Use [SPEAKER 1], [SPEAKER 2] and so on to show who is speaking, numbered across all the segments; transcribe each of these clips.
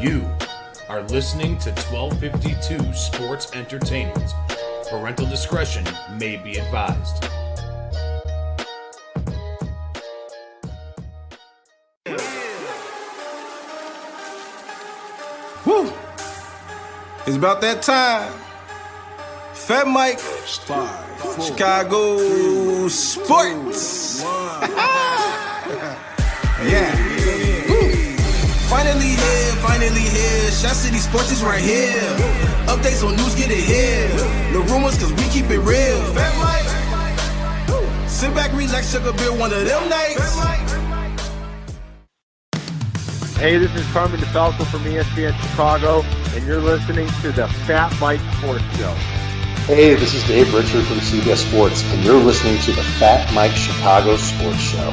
[SPEAKER 1] You are listening to 1252 Sports Entertainment. Parental discretion may be advised.
[SPEAKER 2] Woo! It's about that time. Fat Mike, Chicago Sports. Yeah. Finally here. Shot City Sports is right here. Updates on news, get it here. No rumors, cause we keep it real. Fat Mike. Sit back, relax, sugar beer, one of them nights.
[SPEAKER 3] Hey, this is Carmen DeFalco from ESPN Chicago, and you're listening to the Fat Mike Sports Show.
[SPEAKER 4] Hey, this is Dave Richard from CBS Sports, and you're listening to the Fat Mike Chicago Sports Show.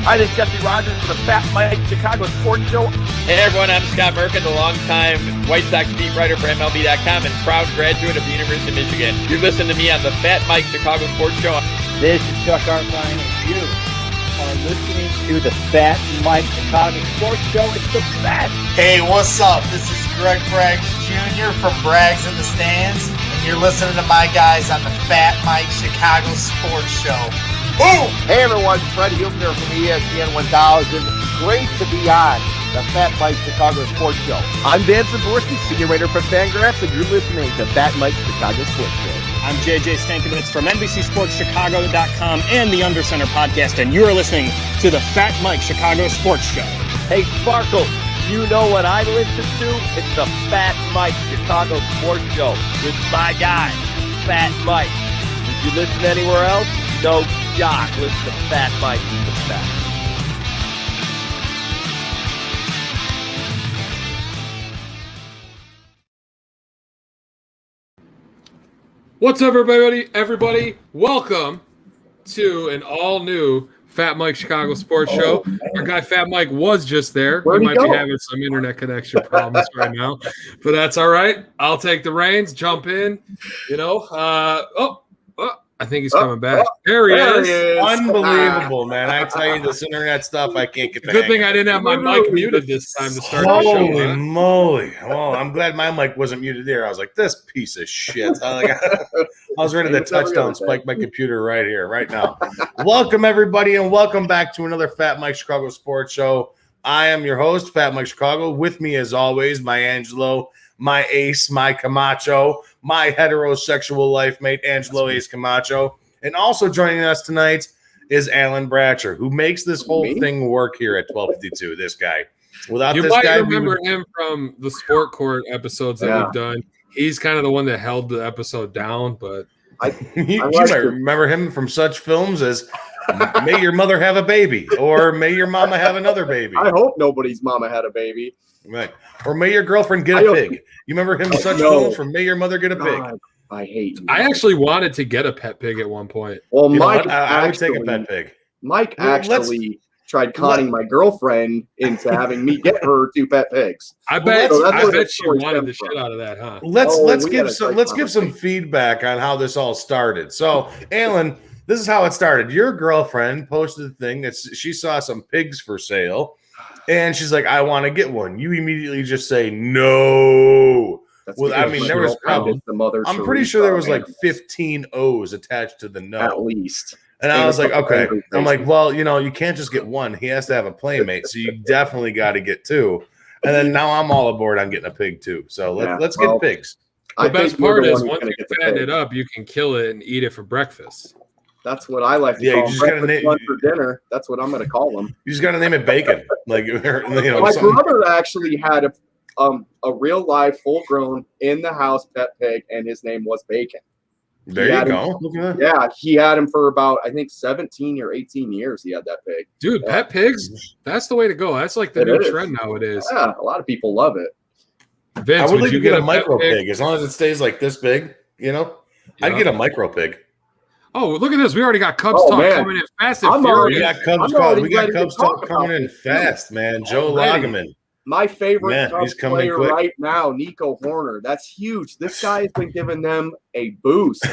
[SPEAKER 3] Hi, this is Jesse Rogers from the Fat Mike Chicago Sports Show.
[SPEAKER 5] Hey everyone, I'm Scott Merkin, the longtime Whitesox beat writer for MLB.com and proud graduate of the University of Michigan. You're listening to me on the Fat Mike Chicago Sports Show.
[SPEAKER 6] This is Chuck Arfine, and you are listening to the Fat Mike Chicago Sports Show. It's the best.
[SPEAKER 7] Hey, what's up? This is Greg Braggs Jr. from Braggs in the Stands, and you're listening to my guys on the Fat Mike Chicago Sports Show. Boom!
[SPEAKER 3] Hey everyone, Fred Hubner from ESPN 1000. Great to be on the Fat Mike Chicago Sports Show. I'm Dan Zaborski, senior writer for Fangraphs, and you're listening to Fat Mike Chicago Sports Show.
[SPEAKER 8] I'm JJ Stankovitz from NBCSportsChicago.com and the Undercenter podcast, and you're listening to the Fat Mike Chicago Sports Show.
[SPEAKER 3] Hey Sparkle, you know what I listen to? It's the Fat Mike Chicago Sports Show with my guy, Fat Mike. If you listen anywhere else, no jock. Listen to Fat Mike. The best.
[SPEAKER 9] What's up, everybody? Welcome to an all-new Fat Mike Chicago Sports Show. Our guy Fat Mike was just there. We might be having some internet connection problems right now, but that's all right. I'll take the reins, jump in. I think he's coming back. There he is.
[SPEAKER 1] Unbelievable, man. I tell you, this internet stuff, I can't get the
[SPEAKER 9] Good thing I didn't have my mic muted this time to start the show.
[SPEAKER 1] Holy moly. Well, I'm glad my mic wasn't muted there. I was like, this piece of shit. I was ready to touchdown spike my computer right here, right now. Welcome, everybody, and welcome back to another Fat Mike Chicago Sports Show. I am your host, Fat Mike Chicago. With me, as always, my Angelo, my ace, my Camacho, my heterosexual life mate, Angelo Ace Camacho. And also joining us tonight is Alan Bratcher, who makes this whole thing work here at 1252, this guy. Without
[SPEAKER 9] you
[SPEAKER 1] this
[SPEAKER 9] might
[SPEAKER 1] guy,
[SPEAKER 9] remember him from the Sport Court episodes that we've done. He's kind of the one that held the episode down, but
[SPEAKER 1] you might remember him from such films as May Your Mother Have a Baby or May Your Mama Have Another Baby.
[SPEAKER 10] I hope nobody's mama had a baby.
[SPEAKER 1] Right. Or May Your Girlfriend Get a Pig. You remember him in such films from May Your Mother Get a Pig?
[SPEAKER 10] God, I hate him.
[SPEAKER 9] I actually wanted to get a pet pig at one point.
[SPEAKER 10] Well, Mike,
[SPEAKER 1] I would take a pet pig.
[SPEAKER 10] Mike actually tried conning my girlfriend into having me get her 2 pet pigs.
[SPEAKER 9] I bet she wanted the shit out of that, huh?
[SPEAKER 1] Let's give some feedback on how this all started. So, Alan, this is how it started. Your girlfriend posted a thing that she saw some pigs for sale. And she's like, I want to get one. You immediately just say no. Well, I mean, there was probably, I'm pretty sure there was like 15 O's attached to the no.
[SPEAKER 10] At least.
[SPEAKER 1] And I was like, okay. I'm like, well, you can't just get one. He has to have a playmate. So you definitely got to get 2. And then now I'm all aboard on getting a pig too. So let's get pigs.
[SPEAKER 9] The best part is once you fatten it up, you can kill it and eat it for breakfast.
[SPEAKER 10] That's what I like to call breakfast for dinner. That's what I'm going to call them.
[SPEAKER 1] You just got to name it Bacon. My
[SPEAKER 10] brother actually had a real live, full grown in the house pet pig, and his name was Bacon.
[SPEAKER 1] There you go.
[SPEAKER 10] Yeah, he had him for about 17 or 18 years. He had that pig.
[SPEAKER 9] Dude, pet pigs, that's the way to go. That's like the new trend nowadays.
[SPEAKER 10] Yeah, a lot of people love it.
[SPEAKER 1] Vince, would you get a micro pig as long as it stays like this big? I'd get a micro pig.
[SPEAKER 9] Oh, look at this. We already got Cubs talk coming in fast and furious.
[SPEAKER 1] We got Cubs talk coming in fast, man. Joe Lageman.
[SPEAKER 10] My favorite Cubs player right now, Nico Horner. That's huge. This guy has been giving them a boost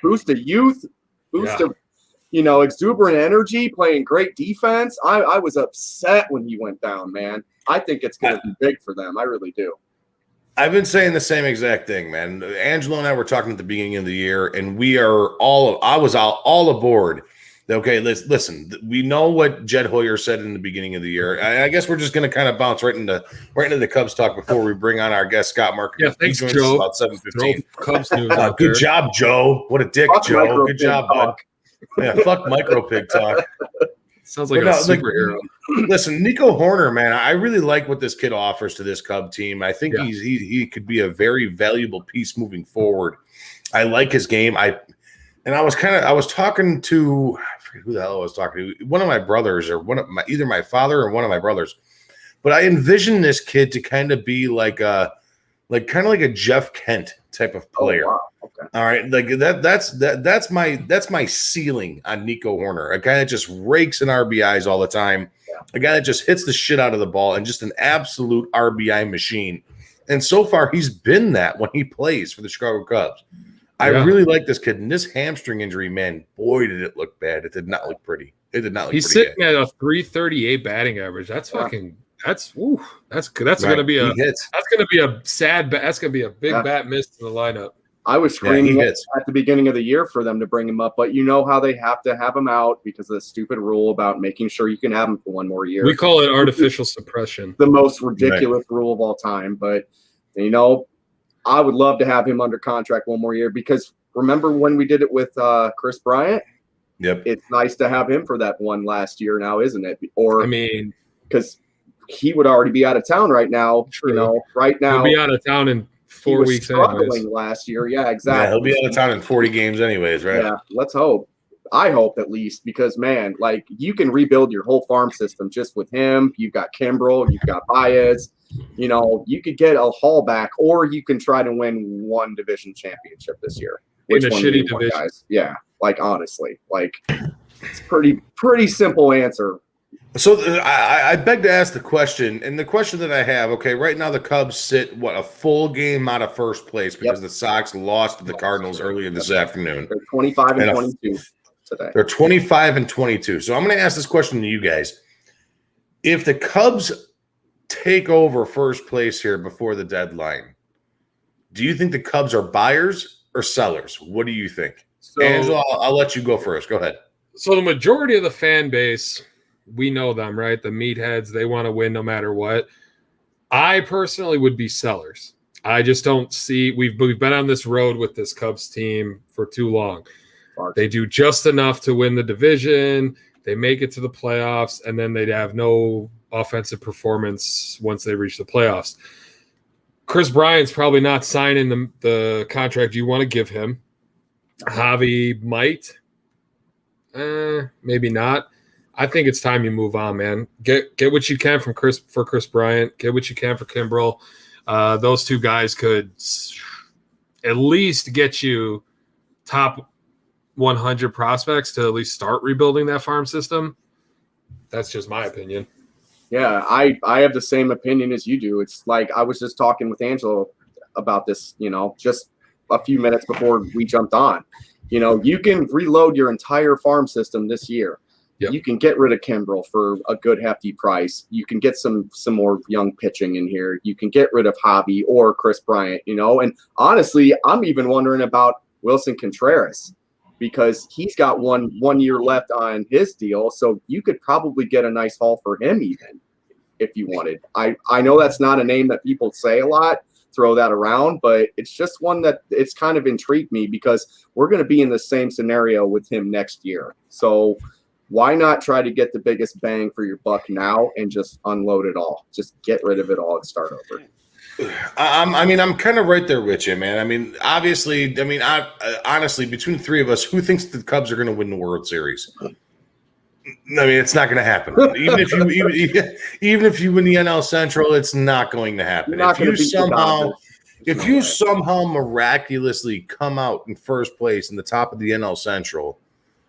[SPEAKER 10] of youth, boost of exuberant energy, playing great defense. I was upset when he went down, man. I think it's going to be big for them. I really do.
[SPEAKER 1] I've been saying the same exact thing, man. Angelo and I were talking at the beginning of the year, and I was all aboard. Okay, listen. We know what Jed Hoyer said in the beginning of the year. I guess we're just going to kind of bounce right into the Cubs talk before we bring on our guest Scott Merkin.
[SPEAKER 9] Yeah, thanks, Joe.
[SPEAKER 1] About 7:15.
[SPEAKER 9] Cubs news.
[SPEAKER 1] Good job, Joe. What a dick,
[SPEAKER 10] Fuck
[SPEAKER 1] Joe. Good job, bud. Yeah, fuck micro pig talk.
[SPEAKER 9] Sounds like a superhero.
[SPEAKER 1] Listen, Nico Horner, man, I really like what this kid offers to this Cub team. I think he could be a very valuable piece moving forward. I like his game. I was talking to, I forget who the hell I was talking to, one of my brothers or either my father or one of my brothers. But I envision this kid to kind of be like a Jeff Kent type of player.
[SPEAKER 10] Oh, wow. Okay.
[SPEAKER 1] All right, like that's my ceiling on Nico Horner, a guy that just rakes in RBIs all the time, a guy that just hits the shit out of the ball and just an absolute RBI machine. And so far, he's been that when he plays for the Chicago Cubs. I really like this kid. And this hamstring injury, man, boy, did it look bad. It did not look pretty. It did not look.
[SPEAKER 9] He's sitting at a 338 batting average. That's fucking. That's going to be a big bat miss in the lineup.
[SPEAKER 10] I was screaming at the beginning of the year for them to bring him up, but you know how they have to have him out because of the stupid rule about making sure you can have him for one more year.
[SPEAKER 9] We call it artificial suppression.
[SPEAKER 10] The most ridiculous rule of all time. But, I would love to have him under contract one more year because remember when we did it with Chris Bryant?
[SPEAKER 1] Yep.
[SPEAKER 10] It's nice to have him for that one last year now, isn't it? Or because he would already be out of town right now.
[SPEAKER 9] True.
[SPEAKER 10] Right now.
[SPEAKER 9] He'll be out of town in 4 weeks anyways.
[SPEAKER 10] Last year. Yeah, exactly.
[SPEAKER 1] Yeah, he'll be out of town in 40 games anyways, right?
[SPEAKER 10] Yeah, let's hope. I hope at least because, man, like you can rebuild your whole farm system just with him. You've got Kimbrel, you've got Baez. You could get a haul back or you can try to win one division championship this year.
[SPEAKER 9] In a shitty division.
[SPEAKER 10] Guys? Yeah, like honestly, like it's pretty simple answer.
[SPEAKER 1] So I beg to ask the question, and the question that I have, okay, right now the Cubs sit, a full game out of first place because the Sox lost to the Cardinals earlier this afternoon.
[SPEAKER 10] They're 25 and 22 today.
[SPEAKER 1] They're 25 and 22. So I'm going to ask this question to you guys. If the Cubs take over first place here before the deadline, do you think the Cubs are buyers or sellers? What do you think? So, Angelo, I'll let you go first. Go ahead.
[SPEAKER 9] So the majority of the fan base, we know them, right? The meatheads, they want to win no matter what. I personally would be sellers. I just don't see – we've been on this road with this Cubs team for too long. They do just enough to win the division. They make it to the playoffs, and then they'd have no offensive performance once they reach the playoffs. Chris Bryant's probably not signing the contract you want to give him. Javi might. Maybe not. I think it's time you move on, man. Get what you can from Chris Bryant. Get what you can for Kimbrel. Those two guys could at least get you top 100 prospects to at least start rebuilding that farm system. That's just my opinion.
[SPEAKER 10] Yeah, I have the same opinion as you do. It's like I was just talking with Angelo about this, just a few minutes before we jumped on. You can reload your entire farm system this year. Yep. You can get rid of Kimbrel for a good hefty price. You can get some more young pitching in here. You can get rid of Javi or Chris Bryant, And honestly, I'm even wondering about Wilson Contreras because he's got one year left on his deal. So you could probably get a nice haul for him even if you wanted. I know that's not a name that people say a lot, throw that around, but it's just one that it's kind of intrigued me because we're going to be in the same scenario with him next year. So why not try to get the biggest bang for your buck now and just unload it all? Just get rid of it all and start over.
[SPEAKER 1] I'm kind of right there with you, man. Obviously, honestly, between the three of us, who thinks the Cubs are going to win the World Series? It's not going to happen. Even if you win the NL Central, it's not going to happen. If you somehow miraculously come out in first place in the top of the NL Central,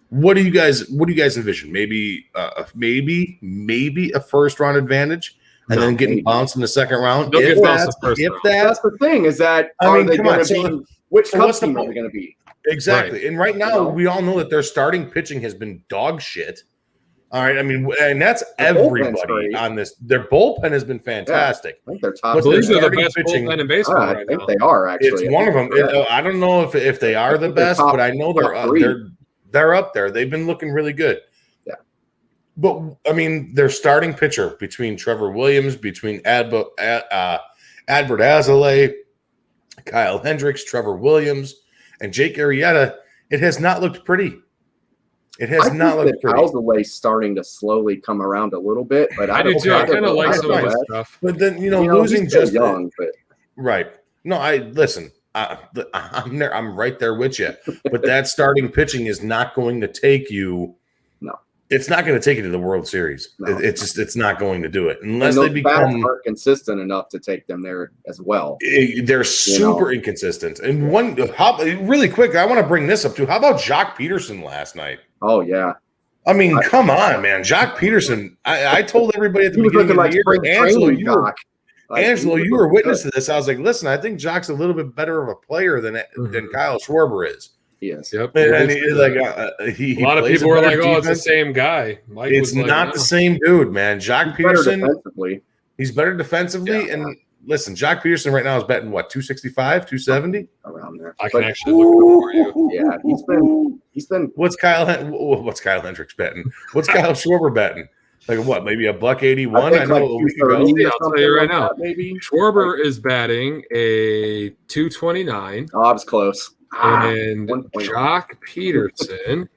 [SPEAKER 1] what do you guys envision? Maybe a first round advantage, and then getting bounced in the second round.
[SPEAKER 10] That's the thing is that are they going to be Which
[SPEAKER 1] what's the
[SPEAKER 10] team are
[SPEAKER 1] point?
[SPEAKER 10] they going to be?
[SPEAKER 1] Exactly.
[SPEAKER 9] Right.
[SPEAKER 1] And right now, we all know that their starting pitching has been dog shit. All right. I mean, and that's everybody on this. Their bullpen has been fantastic.
[SPEAKER 10] I think they're top.
[SPEAKER 9] I believe they're the
[SPEAKER 1] starting
[SPEAKER 9] best
[SPEAKER 1] pitching-
[SPEAKER 9] bullpen in baseball
[SPEAKER 10] I
[SPEAKER 9] right
[SPEAKER 10] think
[SPEAKER 9] now.
[SPEAKER 10] they are actually.
[SPEAKER 1] It's one of them. I don't know if they are the
[SPEAKER 10] think they're
[SPEAKER 1] best,
[SPEAKER 10] top-
[SPEAKER 1] but I know they're up there. They've been looking really good.
[SPEAKER 10] Yeah.
[SPEAKER 1] But I mean, their starting pitcher between Trevor Williams, between Adbert Azalea, Kyle Hendricks, Trevor Williams, and Jake Arrieta, it has not looked pretty. It has not looked pretty.
[SPEAKER 10] Azalea's starting to slowly come around a little bit, but
[SPEAKER 9] I do too. I kind of like some of his stuff.
[SPEAKER 1] But then losing
[SPEAKER 10] he's still
[SPEAKER 1] just
[SPEAKER 10] young, but
[SPEAKER 1] right. No, I'm right there with you. But that starting pitching is not going to take you.
[SPEAKER 10] No,
[SPEAKER 1] it's not going to take you to the World Series.
[SPEAKER 10] No.
[SPEAKER 1] It's not going to do it unless
[SPEAKER 10] and
[SPEAKER 1] they become
[SPEAKER 10] aren't consistent enough to take them there as well.
[SPEAKER 1] They're super inconsistent. And really quick, I want to bring this up too. How about Jacques Peterson last night?
[SPEAKER 10] Oh yeah.
[SPEAKER 1] I mean, come on, man. Jacques Peterson. I told everybody at the beginning of the year, Angelo, you were witness to this. I was like, listen, I think Jacques a little bit better of a player than Kyle Schwarber is.
[SPEAKER 10] Yes.
[SPEAKER 9] Yep.
[SPEAKER 1] And a
[SPEAKER 9] lot of people were like, "Oh, it's the same guy." Mike
[SPEAKER 1] it's
[SPEAKER 9] was
[SPEAKER 1] not the same dude, man. Jacques Peterson. He's better defensively,
[SPEAKER 10] Yeah.
[SPEAKER 1] and listen, Jacques Peterson right now is betting what 265, 270
[SPEAKER 10] around there.
[SPEAKER 9] I can actually look it up for you.
[SPEAKER 10] Yeah, he's been.
[SPEAKER 1] What's Kyle Hendricks betting? What's Kyle Schwarber betting? Like what? Maybe $181. I know a week ago.
[SPEAKER 9] I'll tell you right now.
[SPEAKER 10] Maybe
[SPEAKER 9] Schwarber is batting a 229.
[SPEAKER 10] Oh, I was close.
[SPEAKER 9] And Jacques Peterson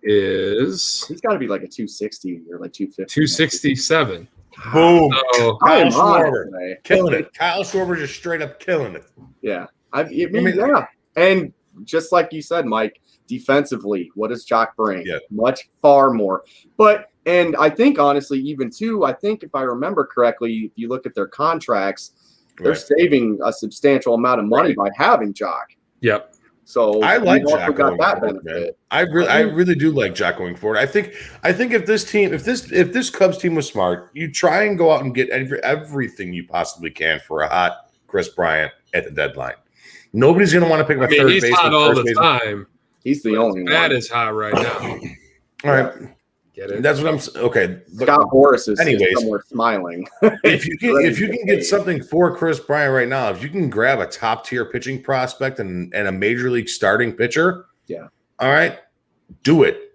[SPEAKER 9] is
[SPEAKER 10] he's got to be like a 260 or like 250.
[SPEAKER 9] 267.
[SPEAKER 1] Boom.
[SPEAKER 9] So,
[SPEAKER 1] Kyle Schwarber killing it. Kyle Schwarber just straight up killing it.
[SPEAKER 10] Yeah. Yeah. And just like you said, Mike, defensively, what does Jacques bring?
[SPEAKER 1] Yeah.
[SPEAKER 10] Much far more. And I think honestly, even too, I think if I remember correctly, if you look at their contracts, they're saving a substantial amount of money by having Jacques.
[SPEAKER 9] Yep.
[SPEAKER 10] So
[SPEAKER 1] I like Jacques
[SPEAKER 10] got
[SPEAKER 1] going
[SPEAKER 10] that
[SPEAKER 1] forward, man.
[SPEAKER 10] benefit.
[SPEAKER 1] I really do like Jacques going forward. I think if this Cubs team was smart, you try and go out and get everything you possibly can for a hot Chris Bryant at the deadline. Nobody's going to want to pick up a third baseman.
[SPEAKER 9] He's hot all the time.
[SPEAKER 10] He's the only one.
[SPEAKER 9] That is hot right now.
[SPEAKER 1] All right.
[SPEAKER 9] Get it?
[SPEAKER 1] That's what I'm okay.
[SPEAKER 10] Scott Boras is
[SPEAKER 1] anyways,
[SPEAKER 10] somewhere smiling.
[SPEAKER 1] if you can get something for Chris Bryant right now, if you can grab a top tier pitching prospect and a major league starting pitcher,
[SPEAKER 10] yeah,
[SPEAKER 1] all right, do it.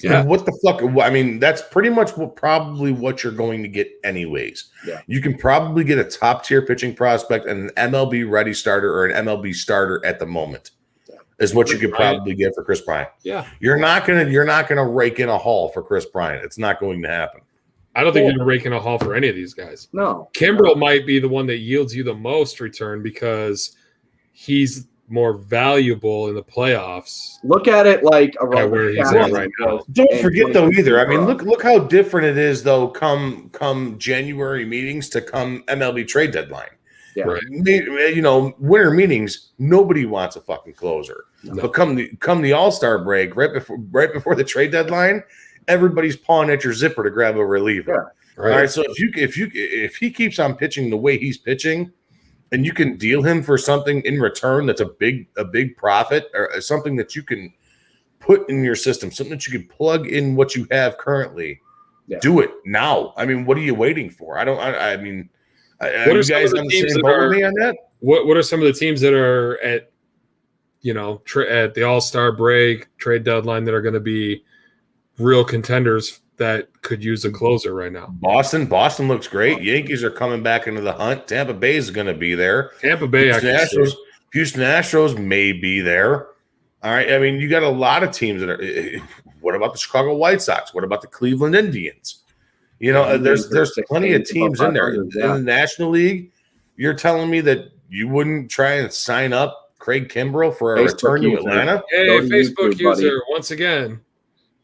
[SPEAKER 9] Yeah.
[SPEAKER 1] What the fuck? I mean, that's pretty much probably what you're going to get anyways.
[SPEAKER 10] Yeah.
[SPEAKER 1] You can probably get a top tier pitching prospect and an MLB ready starter or an MLB starter at the moment. Is what you could probably get for Chris Bryant.
[SPEAKER 9] Yeah.
[SPEAKER 1] You're not gonna rake in a haul for Chris Bryant. It's not going to happen.
[SPEAKER 9] I don't think you're raking a haul for any of these guys.
[SPEAKER 10] No.
[SPEAKER 9] Kimbrel might be the one that yields you the most return because he's more valuable in the playoffs.
[SPEAKER 10] Look at it like
[SPEAKER 9] where he's at right now.
[SPEAKER 1] Don't forget though either. I mean, look how different it is though. Come January meetings to come MLB trade deadline.
[SPEAKER 10] Yeah.
[SPEAKER 9] Right.
[SPEAKER 1] Winter meetings, nobody wants a fucking closer.
[SPEAKER 9] No.
[SPEAKER 1] But come the All-Star break, right before the trade deadline, everybody's pawing at your zipper to grab a reliever.
[SPEAKER 10] Yeah.
[SPEAKER 9] Right.
[SPEAKER 1] All right. So if he keeps on pitching the way he's pitching, and you can deal him for something in return that's a big profit or something that you can put in your system, something that you can plug in what you have currently, do it now. I mean, what are you waiting for? I mean.
[SPEAKER 9] What are some of the teams that are
[SPEAKER 1] on that?
[SPEAKER 9] What are some of the teams that are at at the All-Star break trade deadline that are going to be real contenders that could use a closer right now?
[SPEAKER 1] Boston looks great. Yankees are coming back into the hunt. Tampa Bay is going to be there.
[SPEAKER 9] Tampa Bay,
[SPEAKER 1] Houston Astros may be there. All right. I mean, you got a lot of teams that are. What about the Chicago White Sox? What about the Cleveland Indians? There's plenty of teams in there. In the National League, you're telling me that you wouldn't try and sign up Craig Kimbrel for a return to Atlanta?
[SPEAKER 9] Hey, Facebook user, once again.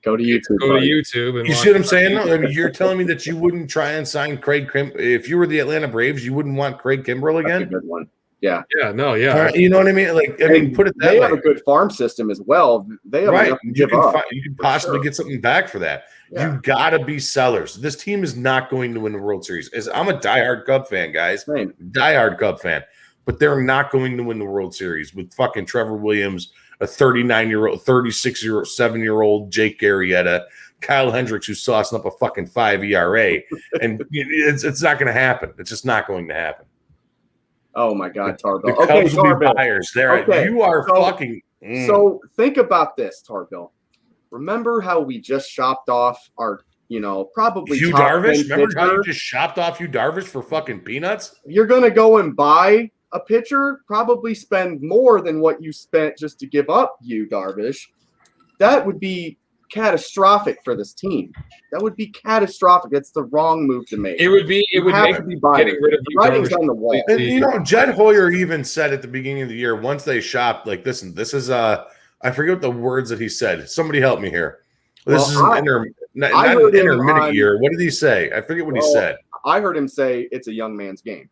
[SPEAKER 10] Go to YouTube.
[SPEAKER 9] Go to YouTube. And
[SPEAKER 1] you see what I'm saying? I mean, you're telling me that you wouldn't try and sign Craig Kimbrel. If you were the Atlanta Braves, you wouldn't want Craig Kimbrel again?
[SPEAKER 10] That's a good one. Yeah.
[SPEAKER 9] Yeah, no, yeah.
[SPEAKER 1] You know what I mean? Put it that way.
[SPEAKER 10] They have a good farm system as well. They have enough to give up.
[SPEAKER 1] You can possibly get something back for that. Yeah. You got to be sellers. This team is not going to win the World Series. I'm a diehard Cub fan, guys.
[SPEAKER 10] Same.
[SPEAKER 1] Diehard Cub fan. but they're not going to win the World Series with fucking Trevor Williams, a 39-year-old, 36-year-old, 7-year-old Jake Arrieta, Kyle Hendricks, who's saucing up a fucking 5 ERA, and it's not going to happen. It's just not going to happen.
[SPEAKER 10] Oh my God, Tarbill.
[SPEAKER 1] The Cubs will be buyers. You are fucking.
[SPEAKER 10] So think about this, Tarbill. Remember how we just shopped off our, probably
[SPEAKER 1] Hugh Darvish? Remember how you just shopped off Hugh Darvish for fucking peanuts?
[SPEAKER 10] You're going to go and buy a pitcher, probably spend more than what you spent just to give up Hugh Darvish. That would be catastrophic for this team. That would be catastrophic. That's the wrong move to make.
[SPEAKER 9] It would make getting rid of
[SPEAKER 10] the writing's on the wall.
[SPEAKER 1] And, Jed Hoyer even said at the beginning of the year, once they shopped, like, listen, this is I forget the words that he said. Somebody help me here. This is an intermittent year. What did he say? I forget what he said.
[SPEAKER 10] I heard him say it's a young man's game.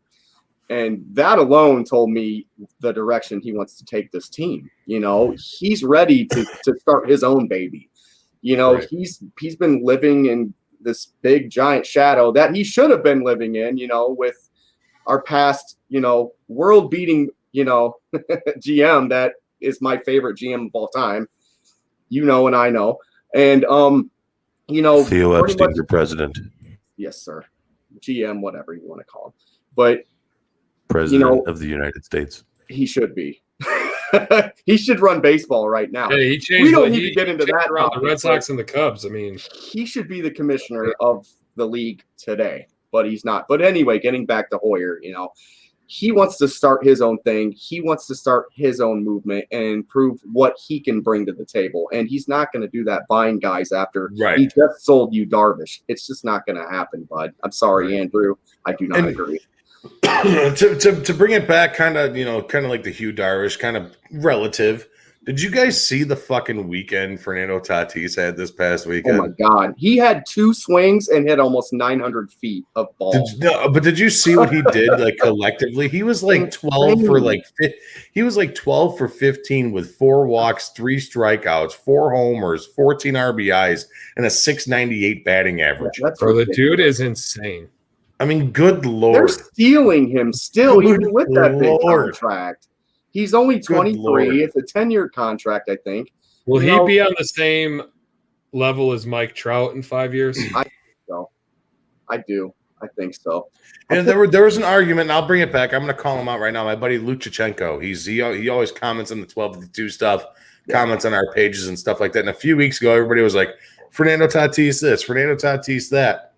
[SPEAKER 10] And that alone told me the direction he wants to take this team. He's ready to start his own baby. Right. He's been living in this big giant shadow that he should have been living in, with our past, world beating, GM that is my favorite GM of all time. And I know. And
[SPEAKER 11] Theo Epstein, your president.
[SPEAKER 10] Yes, sir. GM, whatever you want to call him. But
[SPEAKER 11] President of the United States.
[SPEAKER 10] He should be. He should run baseball right now.
[SPEAKER 9] Hey, he changed.
[SPEAKER 10] We don't need to get into that
[SPEAKER 9] around the Red Sox and the Cubs. I mean,
[SPEAKER 10] he should be the commissioner of the league today, but he's not. But anyway, getting back to Hoyer, he wants to start his own thing. He wants to start his own movement and prove what he can bring to the table. And he's not going to do that buying guys after he just sold you Darvish. It's just not going to happen, bud. I'm sorry, Andrew. I do not agree.
[SPEAKER 1] To bring it back, kind of like the Hugh Darvish, kind of relative. Did you guys see the fucking weekend Fernando Tatis had this past weekend?
[SPEAKER 10] Oh my God, he had 2 swings and hit almost 900 feet of ball.
[SPEAKER 1] But did you see what he did? Like collectively, he was like 12 for 15 with 4 walks, 3 strikeouts, 4 homers, 14 RBIs, and a .698 batting average.
[SPEAKER 9] Bro, the dude is insane.
[SPEAKER 1] I mean, good Lord.
[SPEAKER 10] They're stealing him still, even with that big contract. He's only 23. It's a 10-year contract, I think.
[SPEAKER 9] Will he be on the same level as Mike Trout in 5 years?
[SPEAKER 10] I think so. I do. I think so.
[SPEAKER 1] And there was an argument, and I'll bring it back. I'm going to call him out right now. My buddy Luke Chichenko. He always comments on the 12-2 stuff, comments on our pages and stuff like that. And a few weeks ago, everybody was like, Fernando Tatis this, Fernando Tatis that.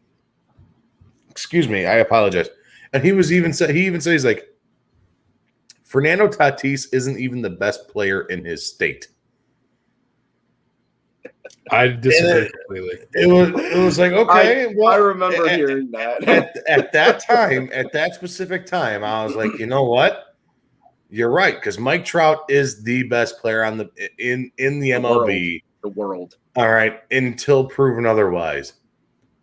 [SPEAKER 1] Excuse me, I apologize. And he even said he's like, Fernando Tatis isn't even the best player in his state.
[SPEAKER 9] I disagree completely.
[SPEAKER 1] It was like, okay.
[SPEAKER 10] I remember hearing that.
[SPEAKER 1] At that specific time, I was like, you know what? You're right, because Mike Trout is the best player in the MLB.
[SPEAKER 10] The world.
[SPEAKER 1] All right, until proven otherwise.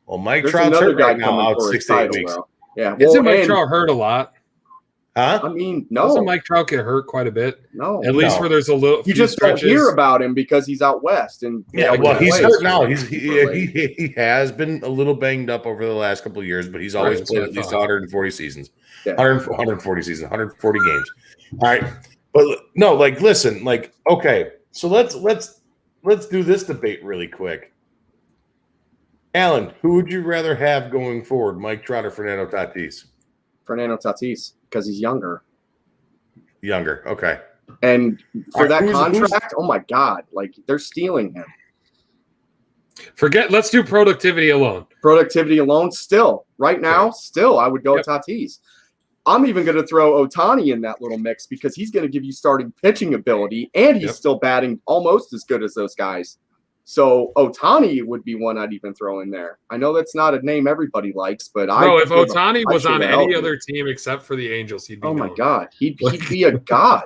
[SPEAKER 1] Well, Mike Trout's hurt right now, out 6 to 8 weeks.
[SPEAKER 10] Yeah.
[SPEAKER 9] Isn't Mike Trout hurt a lot?
[SPEAKER 1] Huh?
[SPEAKER 10] I mean, no.
[SPEAKER 9] Doesn't Mike Trout get hurt quite a bit?
[SPEAKER 10] No.
[SPEAKER 9] At least where there's a little.
[SPEAKER 10] You just don't hear about him because he's out west. And
[SPEAKER 1] he's hurt now. He has been a little banged up over the last couple of years, but he's always played at least 140 seasons. Yeah. 140 seasons, 140 games. All right. But no, listen, okay. So let's do this debate really quick. Alan, who would you rather have going forward, Mike Trout or Fernando Tatis?
[SPEAKER 10] Fernando Tatis, because he's younger.
[SPEAKER 1] Younger, okay.
[SPEAKER 10] And for that contract, oh my God, they're stealing him.
[SPEAKER 9] Let's do productivity alone.
[SPEAKER 10] Productivity alone, still. Right now, I would go Tatis. I'm even going to throw Ohtani in that little mix because he's going to give you starting pitching ability, and he's still batting almost as good as those guys. So Ohtani would be one I'd even throw in there. I know that's not a name everybody likes, but
[SPEAKER 9] if Ohtani was on any other team except for the Angels, he'd be.
[SPEAKER 10] Oh my God, he'd be a god.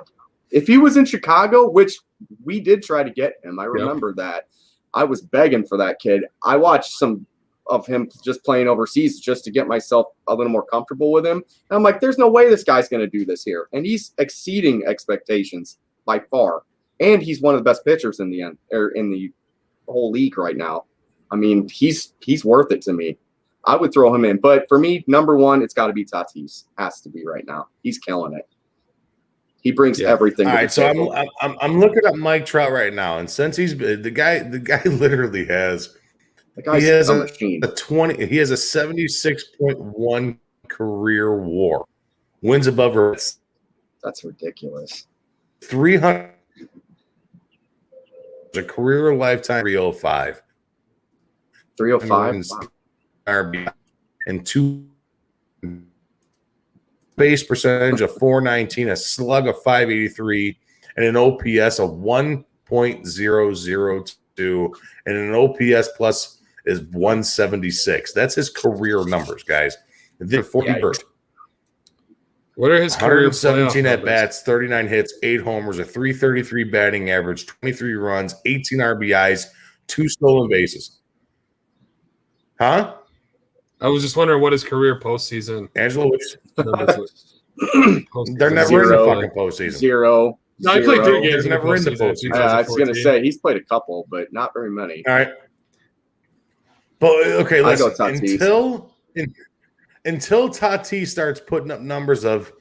[SPEAKER 10] If he was in Chicago, which we did try to get him, I remember that. I was begging for that kid. I watched some of him just playing overseas just to get myself a little more comfortable with him. And I'm like, there's no way this guy's going to do this here, and he's exceeding expectations by far. And he's one of the best pitchers in the whole league right now. I mean, he's worth it to me. I would throw him in, but for me, number one, it's got to be Tatis. Has to be right now. He's killing it. He brings everything.
[SPEAKER 1] All
[SPEAKER 10] to
[SPEAKER 1] right,
[SPEAKER 10] the
[SPEAKER 1] so
[SPEAKER 10] table.
[SPEAKER 1] I'm looking at Mike Trout right now, and since he's the guy literally has he has a 76.1 career WAR, wins above her.
[SPEAKER 10] That's ridiculous.
[SPEAKER 1] 300 a career lifetime 305.
[SPEAKER 10] 305
[SPEAKER 1] RBI and 2 base percentage of 419, a slug of 583, and an OPS of 1.002, and an OPS plus is 176. That's his career numbers, guys.
[SPEAKER 9] What are his
[SPEAKER 1] 117 at bats, 39 hits, 8 homers, a 333 batting average, 23 runs, 18 RBIs, 2 stolen bases. Huh?
[SPEAKER 9] I was just wondering what his career postseason.
[SPEAKER 1] Angelo, they're never
[SPEAKER 10] Zero.
[SPEAKER 1] in the fucking postseason.
[SPEAKER 10] Zero.
[SPEAKER 9] No, he played 3 games.
[SPEAKER 1] They're never in the postseason.
[SPEAKER 10] I was going to say he's played a couple, but not very many.
[SPEAKER 1] All right. But okay, listen. Until Tatis starts putting up numbers of,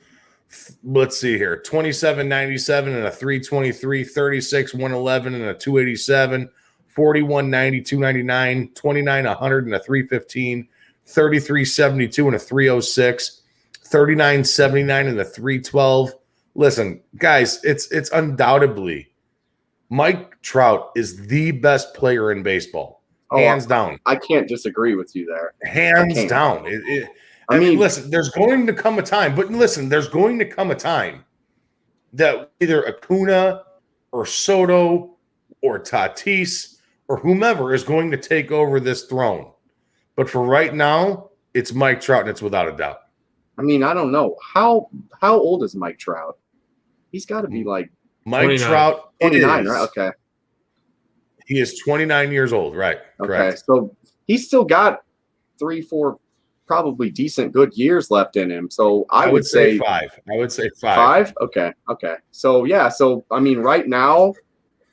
[SPEAKER 1] let's see here, 27.97 and a 323, 36, 111 and a 287, 41, 90, 299, 29, 100 and a 315, 33, 72 and a 306, 39, 79 and a 312. Listen, guys, it's undoubtedly Mike Trout is the best player in baseball, hands down.
[SPEAKER 10] I can't disagree with you there.
[SPEAKER 1] Hands down. I mean, listen, there's going to come a time that either Acuna or Soto or Tatis or whomever is going to take over this throne. But for right now, it's Mike Trout, and it's without a doubt.
[SPEAKER 10] I mean, I don't know. How old is Mike Trout? He's got to be like
[SPEAKER 1] Mike
[SPEAKER 10] 29.
[SPEAKER 1] Trout
[SPEAKER 10] 29, right? Okay.
[SPEAKER 1] He is 29 years old, right?
[SPEAKER 10] Okay.
[SPEAKER 1] Correct.
[SPEAKER 10] So he's still got 3-4 probably decent good years left in him. So I would say
[SPEAKER 1] 5. I would say 5.
[SPEAKER 10] 5? Okay. Okay. So yeah, so I mean right now,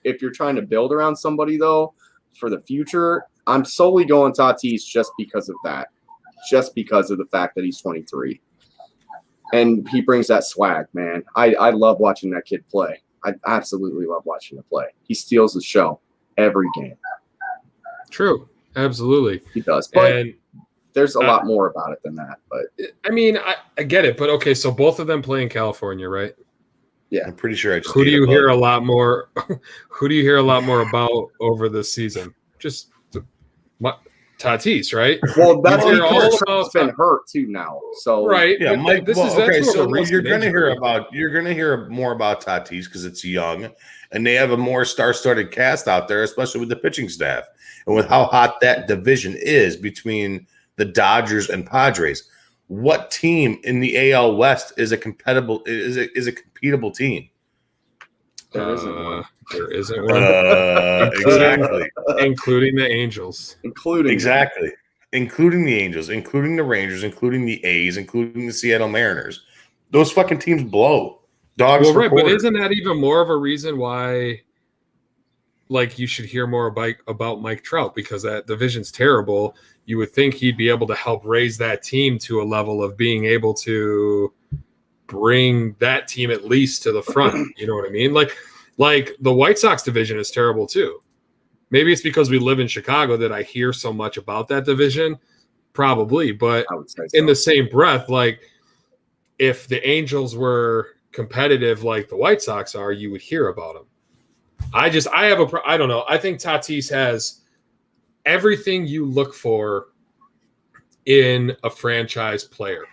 [SPEAKER 10] if you're trying to build around somebody though, for the future, I'm solely going Tatis just because of that. Just because of the fact that he's 23. And he brings that swag, man. I love watching that kid play. I absolutely love watching him play. He steals the show every game.
[SPEAKER 9] True. Absolutely.
[SPEAKER 10] He does. But there's a lot more about it than that. But
[SPEAKER 9] I mean, I get it. But okay, so both of them play in California, right?
[SPEAKER 10] Yeah.
[SPEAKER 1] I'm pretty sure I just
[SPEAKER 9] Who do you hear a lot more about over this season? Just Tatis, right?
[SPEAKER 10] Well, that's all been hurt too now. So
[SPEAKER 9] right,
[SPEAKER 1] yeah, Mike.
[SPEAKER 9] This is
[SPEAKER 1] okay, so
[SPEAKER 9] you're
[SPEAKER 1] going to hear more about Tatis because it's young, and they have a more star-studded cast out there, especially with the pitching staff and with how hot that division is between the Dodgers and Padres. What team in the AL West is a competible team?
[SPEAKER 10] There isn't one.
[SPEAKER 9] There isn't one.
[SPEAKER 1] Exactly.
[SPEAKER 9] Including the Angels.
[SPEAKER 1] Including the Angels, including the Rangers, including the A's, including the Seattle Mariners. Those fucking teams blow. Dogs.
[SPEAKER 9] Well, right, but isn't that even more of a reason why, like, you should hear more about Mike Trout, because that division's terrible. You would think he'd be able to help raise that team to a level of being able to bring that team at least to the front. You know what I mean? Like the White Sox division is terrible too. Maybe it's because we live in Chicago that I hear so much about that division. Probably, but
[SPEAKER 10] I would say
[SPEAKER 9] in the same breath, like if the Angels were competitive like the White Sox are, you would hear about them. I don't know. I think Tatis has everything you look for in a franchise player.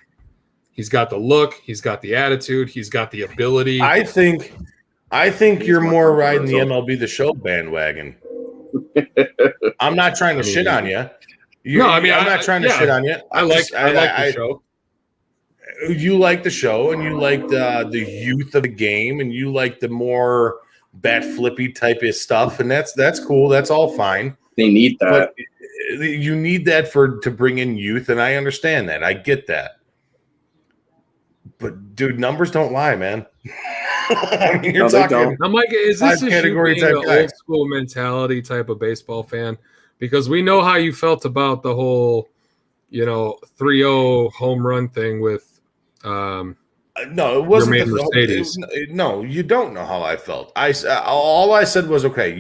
[SPEAKER 9] He's got the look, he's got the attitude, he's got the ability.
[SPEAKER 1] I think you're more riding the MLB The Show bandwagon. I'm not trying to shit on you. I'm not trying to shit on you.
[SPEAKER 9] I like the show.
[SPEAKER 1] You like the show, and you like the youth of the game, and you like the more bat flippy type of stuff, and that's cool. That's all fine.
[SPEAKER 10] They need that.
[SPEAKER 1] But you need that to bring in youth, and I understand that. I get that. But dude, numbers don't lie, man. I mean, you're talking.
[SPEAKER 9] I'm like, is this just you being an old school mentality type of baseball fan? Because we know how you felt about the whole, 3-0 home run thing with
[SPEAKER 1] No, it wasn't
[SPEAKER 9] your main Mercedes.
[SPEAKER 1] No, you don't know how I felt. All I said was, okay,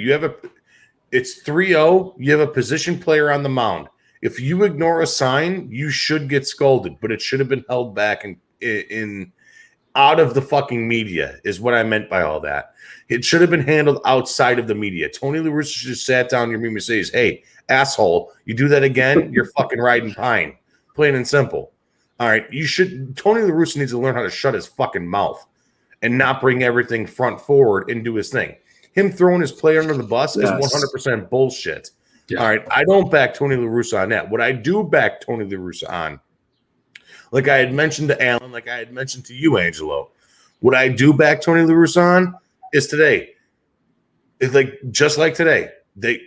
[SPEAKER 1] it's 3-0. You have a position player on the mound. If you ignore a sign, you should get scolded, but it should have been held back in out of the fucking media is what I meant by all that. It should have been handled outside of the media. Tony La Russa should have sat down your and says, hey, asshole, you do that again, you're fucking riding pine. Plain and simple. All right, Tony La Russa needs to learn how to shut his fucking mouth and not bring everything front forward and do his thing. Him throwing his player under the bus is 100% bullshit. Yeah. All right, I don't back Tony La Russa on that. What I do back Tony La Russa on, like I had mentioned to Alan, like I had mentioned to you, Angelo, what I do back Tony La Russa on is today. It's like just like today. They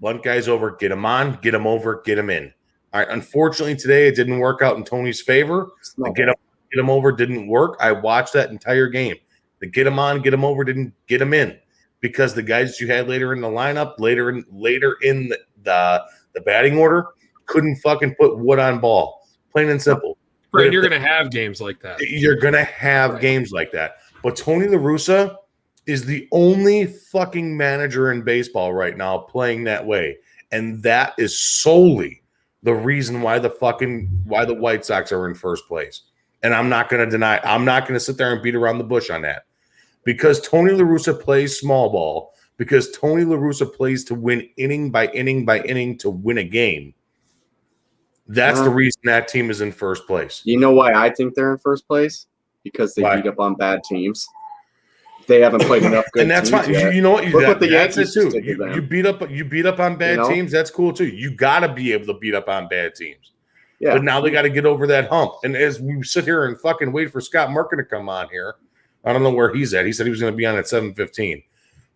[SPEAKER 1] bunt guys over, get him on, get him over, get him in. All right. Unfortunately, today it didn't work out in Tony's favor. The get him over didn't work. I watched that entire game. The get him on, get him over didn't get him in because the guys that you had later in the lineup, later in the batting order, couldn't fucking put wood on ball. Plain and simple.
[SPEAKER 9] Right, you're going to have games like that.
[SPEAKER 1] You're going to have games like that. But Tony La Russa is the only fucking manager in baseball right now playing that way. And that is solely the reason why the White Sox are in first place. And I'm not going to deny, I'm not going to sit there and beat around the bush on that. Because Tony La Russa plays small ball, because Tony La Russa plays to win inning by inning by inning to win a game. That's the reason that team is in first place.
[SPEAKER 10] You know why I think they're in first place? Because they beat up on bad teams. They haven't played enough good teams. And that's fine.
[SPEAKER 1] You know what? That's it too. You beat up on bad teams. That's cool too. You got to be able to beat up on bad teams. Yeah. But now they got to get over that hump. And as we sit here and fucking wait for Scott Merkin to come on here, I don't know where he's at. He said he was going to be on at 7:15.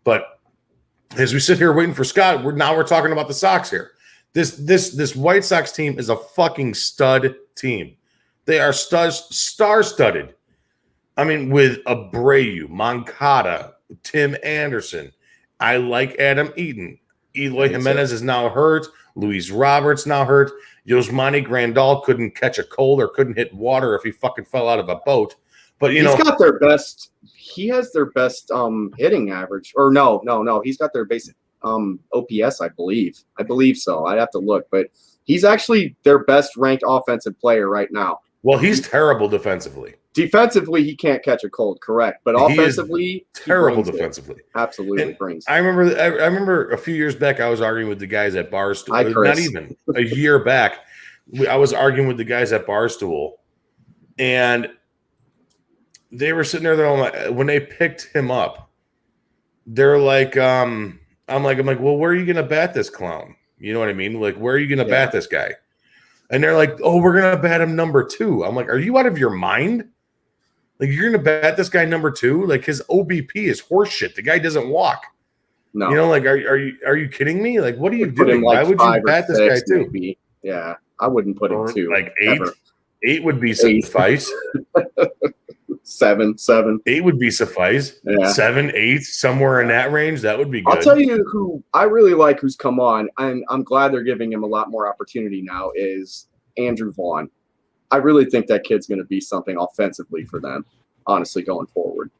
[SPEAKER 1] But as we sit here waiting for Scott, we're talking about the Sox here. This White Sox team is a fucking stud team. They are star-studded. I mean, with Abreu, Moncada, Tim Anderson. I like Adam Eaton. Eloy Jimenez is now hurt. Luis Roberts now hurt. Yosmani Grandal couldn't catch a cold or couldn't hit water if he fucking fell out of a boat. But he's got their best. He has their best hitting average. Or no. He's got their basic OPS, I believe. I believe so. I'd have to look, but he's actually their best ranked offensive player right now. Well, he's terrible defensively. Defensively, he can't catch a cold, correct? But offensively, terrible defensively. Absolutely brings. I remember a few years back, I was arguing with the guys at Barstool. Not even a year back, I was arguing with the guys at Barstool, and they were sitting there. When they picked him up, they're like, I'm like, well, where are you going to bat this clown? You know what I mean? Like, where are you going to bat this guy? And they're like, oh, we're going to bat him number 2. I'm like, are you out of your mind? Like, you're going to bat this guy number 2? Like, his OBP is horseshit. The guy doesn't walk. No. You know, like, are you kidding me? Like, what are you doing? Why would you bat this guy 2? Maybe. Yeah, I wouldn't put him 2. Like 8? Ever. 8 would be suffice. 7. 8 would be suffice. Yeah. 7, 8, somewhere in that range. That would be good. I'll tell you who I really like who's come on, and I'm glad they're giving him a lot more opportunity now, is Andrew Vaughn. I really think that kid's going to be something offensively for them, honestly, going forward.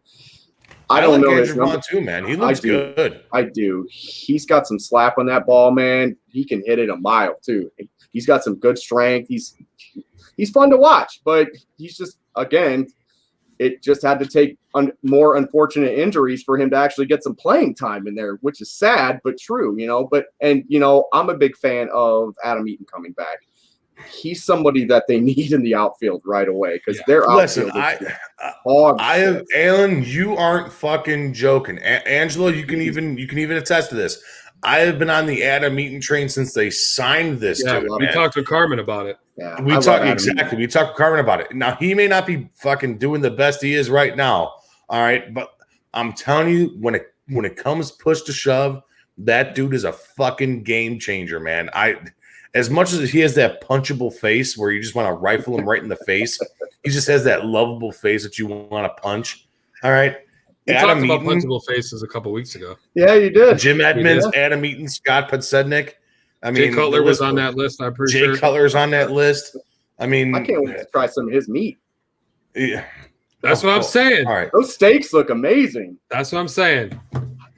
[SPEAKER 1] I don't know Andrew Vaughn too, man. He looks good. I do. He's got some slap on that ball, man. He can hit it a mile too. He's got some good strength. He's fun to watch, but he's just, again, it just had to take more unfortunate injuries for him to actually get some playing time in there, which is sad but true, you know. I'm a big fan of Adam Eaton coming back. He's somebody that they need in the outfield right away because their outfield is Alan, you aren't fucking joking. Angelo, you can even attest to this. I have been on the Adam Eaton train since they signed this.
[SPEAKER 9] Yeah, we talked to Carmen about it.
[SPEAKER 1] Yeah, we talked to Carmen about it. Now, he may not be fucking doing the best he is right now. All right, but I'm telling you, when it comes push to shove, that dude is a fucking game changer, man. As much as he has that punchable face where you just want to rifle him right in the face, he just has that lovable face that you want to punch. All right.
[SPEAKER 9] We talked about punchable faces a couple weeks ago.
[SPEAKER 1] Yeah, you did. Jim Edmonds, Adam Eaton, Scott Podsednik.
[SPEAKER 9] Jay Cutler was on that list, I'm pretty sure.
[SPEAKER 1] Jay Cutler's on that list. I mean,
[SPEAKER 10] I can't wait to try some of his meat.
[SPEAKER 1] Yeah.
[SPEAKER 9] That's what I'm saying.
[SPEAKER 1] All right.
[SPEAKER 10] Those steaks look amazing.
[SPEAKER 9] That's what I'm saying.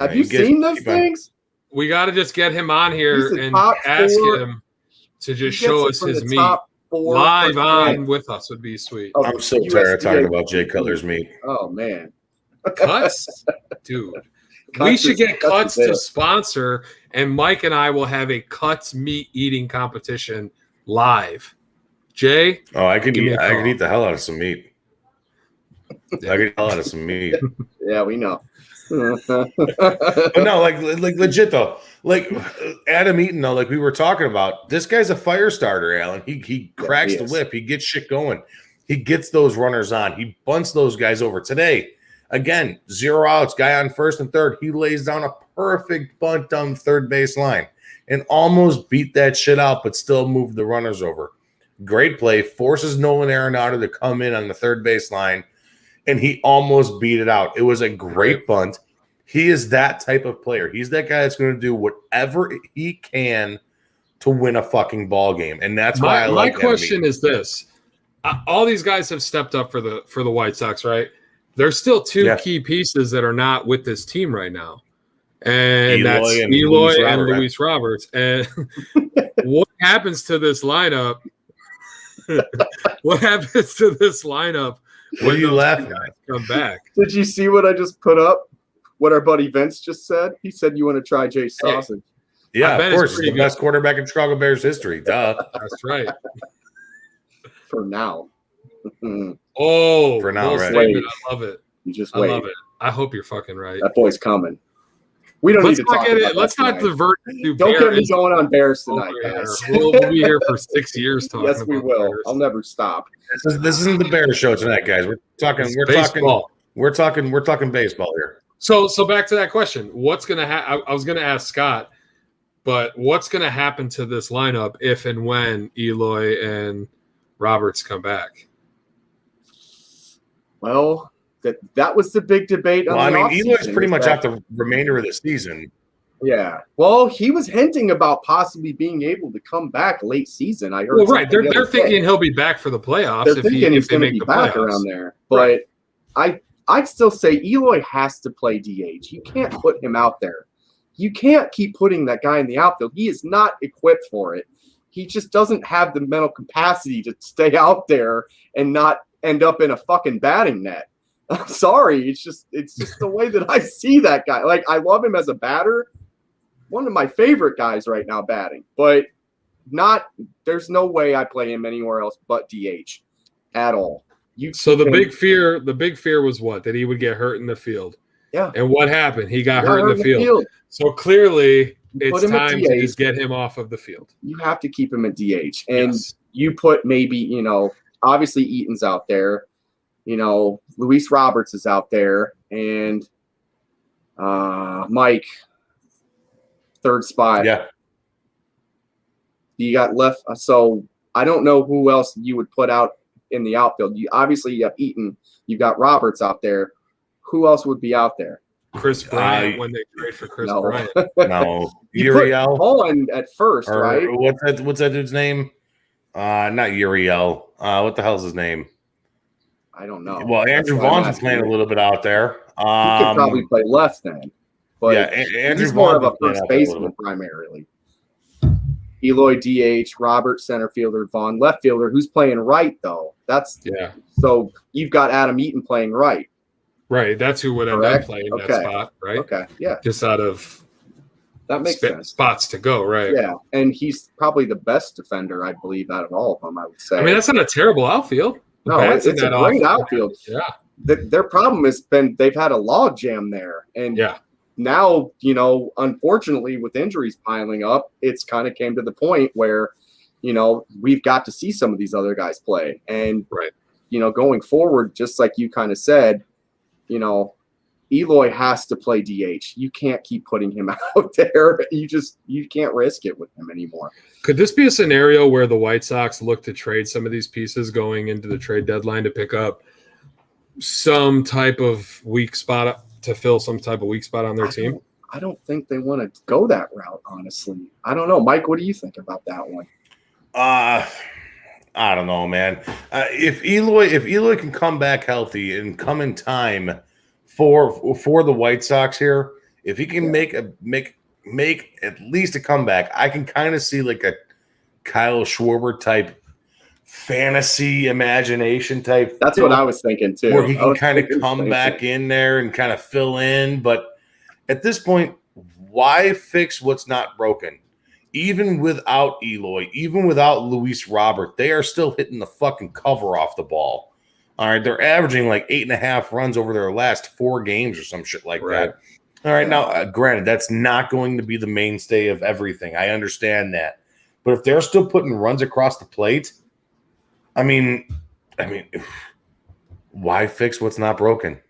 [SPEAKER 10] Have you seen those things?
[SPEAKER 9] We got to just get him on here and ask him to just show us his meat live on with us would be sweet.
[SPEAKER 1] Oh, I'm so tired of talking about Jay Cutler's meat.
[SPEAKER 10] Oh man,
[SPEAKER 9] Cuts, dude. We should get Cuts to sponsor, and Mike and I will have a Cuts meat eating competition live. Jay,
[SPEAKER 1] I could eat the hell out of some meat. I could eat the hell out of some meat.
[SPEAKER 10] Yeah, we know.
[SPEAKER 1] But no, like legit though, like Adam Eaton though, like we were talking about, this guy's a fire starter, Alan. He cracks the whip, he gets shit going, he gets those runners on, he bunts those guys over. Today, again, 0 outs, guy on first and third, he lays down a perfect bunt down third base line and almost beat that shit out, but still moved the runners over. Great play, forces Nolan Arenado to come in on the third base line, and he almost beat it out. It was a great bunt. He is that type of player. He's that guy that's going to do whatever he can to win a fucking ball game, and that's why I like.
[SPEAKER 9] My question is this: all these guys have stepped up for the White Sox, right? There's still two key pieces that are not with this team right now, and that's Eloy and Luis Roberts. And what happens to this lineup? What happens to this lineup?
[SPEAKER 1] What are you laughing at?
[SPEAKER 9] Come back.
[SPEAKER 10] Did you see what I just put up? What our buddy Vince just said? He said you want to try Jay's sausage.
[SPEAKER 1] Yeah, of course. He's the best quarterback in Chicago Bears history. Duh.
[SPEAKER 9] That's right.
[SPEAKER 10] For now.
[SPEAKER 1] For now, right?
[SPEAKER 10] Wait.
[SPEAKER 9] I love it.
[SPEAKER 10] You just wait.
[SPEAKER 9] I love it. I hope you're fucking right.
[SPEAKER 10] That boy's coming. We don't need to talk about it.
[SPEAKER 9] Let's not divert to
[SPEAKER 10] Don't get me going on Bears tonight, guys.
[SPEAKER 9] We'll be here for 6 years talking.
[SPEAKER 10] Yes, we will.
[SPEAKER 9] Bears.
[SPEAKER 10] I'll never stop.
[SPEAKER 1] This isn't the Bears show tonight, guys. We're talking baseball here.
[SPEAKER 9] So back to that question. What's gonna happen? I was gonna ask Scott, but what's gonna happen to this lineup if and when Eloy and Roberts come back?
[SPEAKER 10] Well, that was the big debate.
[SPEAKER 1] Well, I mean, Eloy's pretty much out the remainder of the season.
[SPEAKER 10] Yeah. Well, he was hinting about possibly being able to come back late season. I heard.
[SPEAKER 9] Well, right. They're thinking he'll be back for the playoffs.
[SPEAKER 10] They're thinking he's going to be back around there. But I'd still say Eloy has to play DH. You can't put him out there. You can't keep putting that guy in the outfield. He is not equipped for it. He just doesn't have the mental capacity to stay out there and not end up in a fucking batting net. I'm sorry. It's just the way that I see that guy. Like, I love him as a batter. One of my favorite guys right now batting, but there's no way I play him anywhere else but DH at all.
[SPEAKER 9] The big fear was what? That he would get hurt in the field.
[SPEAKER 10] Yeah.
[SPEAKER 9] And what happened? He got hurt in the field. So clearly it's time to just get him off of the field.
[SPEAKER 10] You have to keep him at DH. And you put maybe, obviously Eaton's out there. Luis Roberts is out there, and Mike, third spot.
[SPEAKER 1] Yeah.
[SPEAKER 10] You got left. So I don't know who else you would put out in the outfield. You have Eaton. You got Roberts out there. Who else would be out there?
[SPEAKER 9] Chris Bryant when they trade for Chris Bryant.
[SPEAKER 1] No,
[SPEAKER 10] Uriel. Vaughn at first, right?
[SPEAKER 1] What's that dude's name? Not Uriel. What the hell's his name?
[SPEAKER 10] I don't know.
[SPEAKER 1] Well, Andrew Vaughn's playing a little bit out there.
[SPEAKER 10] He could probably play left then. But
[SPEAKER 1] Andrew
[SPEAKER 10] he's more
[SPEAKER 1] Vaughn
[SPEAKER 10] of a first baseman primarily. Eloy DH, Robert center fielder, Vaughn left fielder. Who's playing right though? So you've got Adam Eaton playing right.
[SPEAKER 9] Right, that's who would end up playing that spot, right?
[SPEAKER 10] Okay, yeah.
[SPEAKER 9] Just out of
[SPEAKER 10] that makes sense.
[SPEAKER 9] Spots to go, right?
[SPEAKER 10] Yeah, and he's probably the best defender, I believe, out of all of them. I would say.
[SPEAKER 9] I mean, that's not a terrible outfield.
[SPEAKER 10] No, it's a great outfield.
[SPEAKER 9] Yeah.
[SPEAKER 10] Their problem has been they've had a log jam there, and now unfortunately with injuries piling up, it's kind of came to the point where we've got to see some of these other guys play, and going forward, just like you kind of said. Eloy has to play DH. You can't keep putting him out there. You can't risk it with him anymore.
[SPEAKER 9] Could this be a scenario where the White Sox look to trade some of these pieces going into the trade deadline to pick up some type of weak spot to fill some type of weak spot on their team?
[SPEAKER 10] I don't think they want to go that route, honestly. I don't know. Mike, what do you think about that one?
[SPEAKER 1] I don't know, man. If Eloy can come back healthy and come in time for the White Sox here, if he can make at least a comeback, I can kind of see like a Kyle Schwarber type fantasy imagination type.
[SPEAKER 10] That's what I was thinking too.
[SPEAKER 1] Where he can kind of come back in there and kind of fill in. But at this point, why fix what's not broken? Even without Eloy, even without Luis Robert, they are still hitting the fucking cover off the ball. All right, they're averaging like 8.5 runs over their last 4 games or some shit like that. All right, now, granted, that's not going to be the mainstay of everything. I understand that. But if they're still putting runs across the plate, I mean, why fix what's not broken?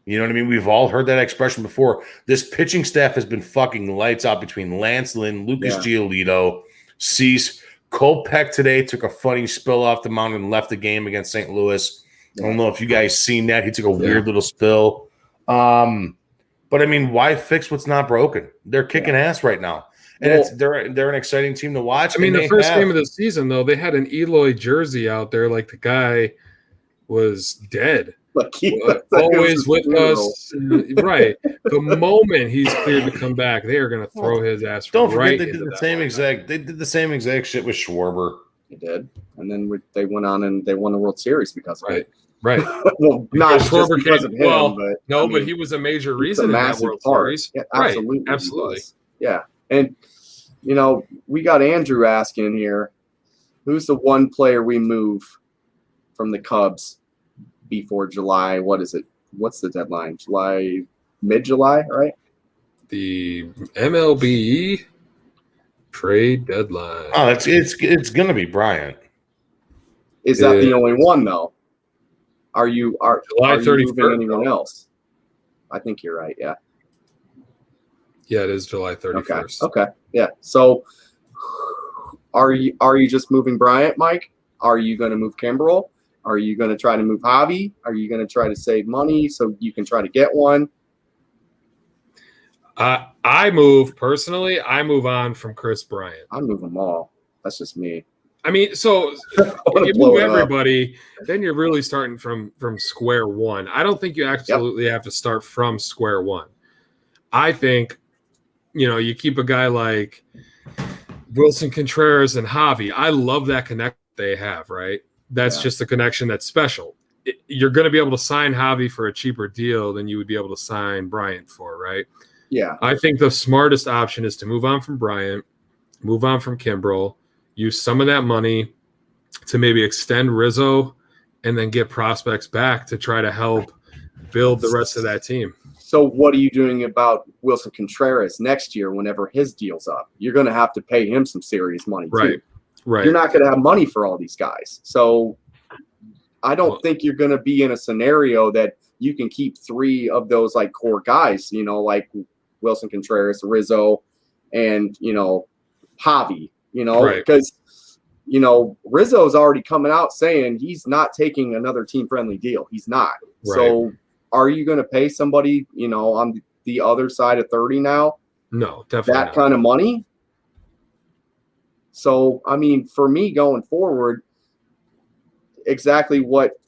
[SPEAKER 1] You know what I mean? We've all heard that expression before. This pitching staff has been fucking lights out between Lance Lynn, Lucas Giolito, Cease. Cole Peck today took a funny spill off the mound and left the game against St. Louis. I don't know if you guys seen that. He took a weird little spill. But I mean, why fix what's not broken? They're kicking ass right now. And they're an exciting team to watch.
[SPEAKER 9] I mean, the first game of the season, though, they had an Eloy jersey out there like the guy was dead. Always with us. Right. The moment he's cleared to come back, they are going to throw his ass
[SPEAKER 1] Don't forget
[SPEAKER 9] right
[SPEAKER 1] they did the same exact shit with Schwarber.
[SPEAKER 10] They did. And then they went on and they won the World Series because of it.
[SPEAKER 9] Right.
[SPEAKER 10] Well, not just because of him,
[SPEAKER 9] but he was a major reason in that World Series.
[SPEAKER 10] Yeah, absolutely.
[SPEAKER 9] Right. Absolutely.
[SPEAKER 10] Yeah. And, we got Andrew asking here, who's the one player we move from the Cubs before July? What is it? What's the deadline? Mid-July, right?
[SPEAKER 9] The MLB trade deadline.
[SPEAKER 1] Oh, it's going to be Bryant.
[SPEAKER 10] Is that the only one, though? Are you
[SPEAKER 9] July 31st
[SPEAKER 10] moving anyone else? I think you're right, yeah.
[SPEAKER 9] Yeah, it is July 31st.
[SPEAKER 10] Okay. Yeah. So are you just moving Bryant, Mike? Are you going to move Kimbrel? Are you going to try to move Javi? Are you going to try to save money so you can try to get one?
[SPEAKER 9] I move on from Chris Bryant.
[SPEAKER 10] I move them all. That's just me.
[SPEAKER 9] I mean, so if you move everybody, then you're really starting from square one. I don't think you absolutely have to start from square one. I think, you keep a guy like Wilson Contreras and Javi. I love that connection they have, right? That's just a connection that's special. You're going to be able to sign Javi for a cheaper deal than you would be able to sign Bryant for, right?
[SPEAKER 10] Yeah.
[SPEAKER 9] I think the smartest option is to move on from Bryant, move on from Kimbrel, use some of that money to maybe extend Rizzo and then get prospects back to try to help build the rest of that team.
[SPEAKER 10] So what are you doing about Wilson Contreras next year whenever his deal's up? You're going to have to pay him some serious money, too.
[SPEAKER 9] Right.
[SPEAKER 10] You're not going to have money for all these guys. So I don't think you're going to be in a scenario that you can keep 3 of those like core guys, like Wilson Contreras, Rizzo, and, Javi, because, Rizzo's already coming out saying he's not taking another team-friendly deal. He's not.
[SPEAKER 9] Right.
[SPEAKER 10] So are you going to pay somebody, on the other side of 30 now?
[SPEAKER 9] No, definitely
[SPEAKER 10] that
[SPEAKER 9] not.
[SPEAKER 10] kind of money? So, I mean, for me going forward, exactly what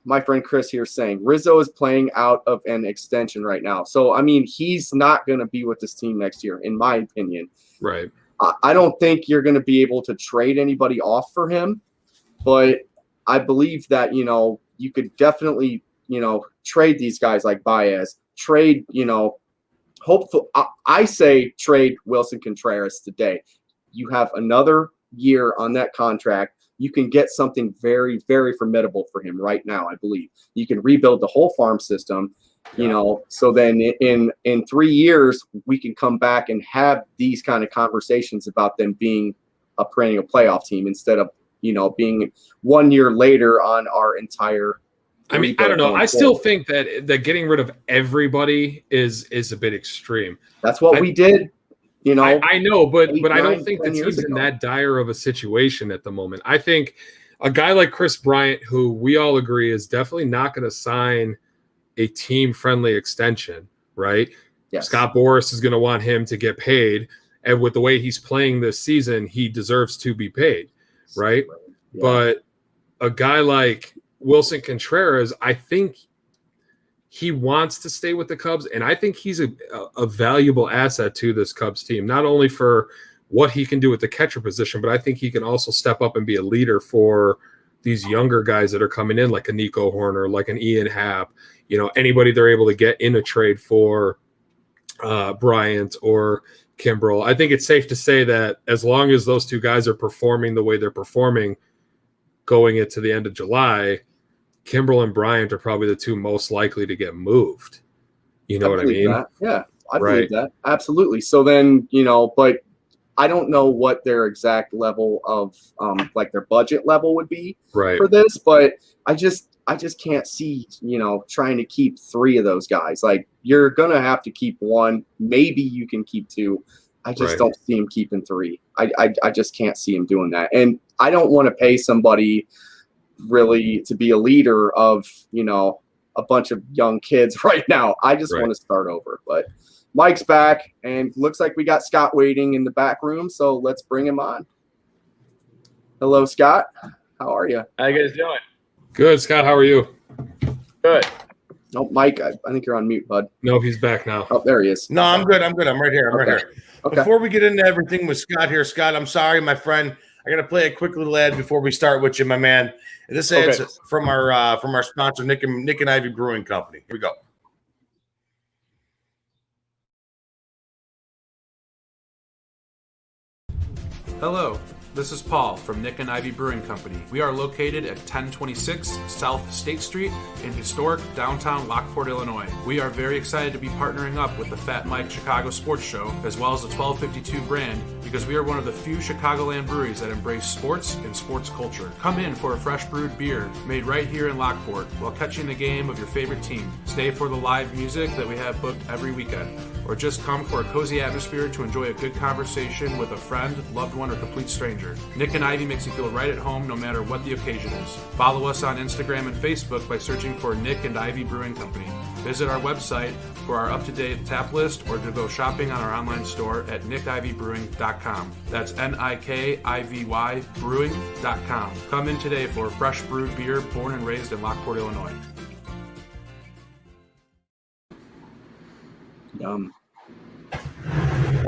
[SPEAKER 10] my friend Chris here is saying. Rizzo is playing out of an extension right now. So, I mean, he's not going to be with this team next year, in my opinion.
[SPEAKER 9] Right.
[SPEAKER 10] I don't think you're going to be able to trade anybody off for him, but I believe that, you could definitely, trade these guys like Baez, trade, hopefully, I say trade Wilson Contreras today. You have another year on that contract. You can get something very, very formidable for him right now, I believe. You can rebuild the whole farm system, so then in 3 years, we can come back and have these kind of conversations about them being a perennial playoff team instead of, being 1 year later on our entire
[SPEAKER 9] I mean, I don't know. I still think that getting rid of everybody is a bit extreme.
[SPEAKER 10] That's what we did.
[SPEAKER 9] I know, but I don't think the team's in that dire of a situation at the moment. I think a guy like Chris Bryant, who we all agree is definitely not going to sign a team-friendly extension, right?
[SPEAKER 10] Yes.
[SPEAKER 9] Scott Boras is going to want him to get paid, and with the way he's playing this season, he deserves to be paid, right? But a guy like Wilson Contreras, I think he wants to stay with the Cubs, and I think he's a valuable asset to this Cubs team, not only for what he can do with the catcher position, but I think he can also step up and be a leader for these younger guys that are coming in, like a Nico Horner, like an Ian Happ, anybody they're able to get in a trade for Bryant or Kimbrel. I think it's safe to say that as long as those two guys are performing the way they're performing going into the end of July, Kimbrel and Bryant are probably the two most likely to get moved. You know what I mean?
[SPEAKER 10] That. Yeah, I believe that. Absolutely. So then, but I don't know what their exact level of like their budget level would be for this, but I just can't see, trying to keep 3 of those guys. Like, you're going to have to keep 1. Maybe you can keep 2. I just don't see him keeping 3. I just can't see him doing that. And I don't want to pay somebody really to be a leader of, a bunch of young kids right now. I just want to start over. But Mike's back, and looks like we got Scott waiting in the back room, so let's bring him on. Hello, Scott. How are you?
[SPEAKER 5] How you guys doing?
[SPEAKER 9] Good, Scott. How are you?
[SPEAKER 5] Good.
[SPEAKER 10] No, Mike, I think you're on mute, bud.
[SPEAKER 9] No, he's back now.
[SPEAKER 10] Oh, there he is.
[SPEAKER 1] No, I'm good. I'm right here. I'm right here.
[SPEAKER 10] Okay.
[SPEAKER 1] Before we get into everything with Scott here, Scott, I'm sorry, my friend. I got to play a quick little ad before we start with you, my man. This ad's from our sponsor, Nick and Ivy Brewing Company. Here we go.
[SPEAKER 12] Hello, this is Paul from Nick and Ivy Brewing Company. We are located at 1026 South State Street in historic downtown Lockport, Illinois. We are very excited to be partnering up with the Fat Mike Chicago Sports Show, as well as the 1252 brand, because we are one of the few Chicagoland breweries that embrace sports and sports culture. Come in for a fresh brewed beer made right here in Lockport while catching the game of your favorite team. Stay for the live music that we have booked every weekend, or just come for a cozy atmosphere to enjoy a good conversation with a friend, loved one, or complete stranger. Nick and Ivy makes you feel right at home no matter what the occasion is. Follow us on Instagram and Facebook by searching for Nick and Ivy Brewing Company. Visit our website for our up-to-date tap list, or to go shopping on our online store at nickivybrewing.com. That's NIKIVY brewing.com. Come in today for fresh brewed beer born and raised in Lockport, Illinois.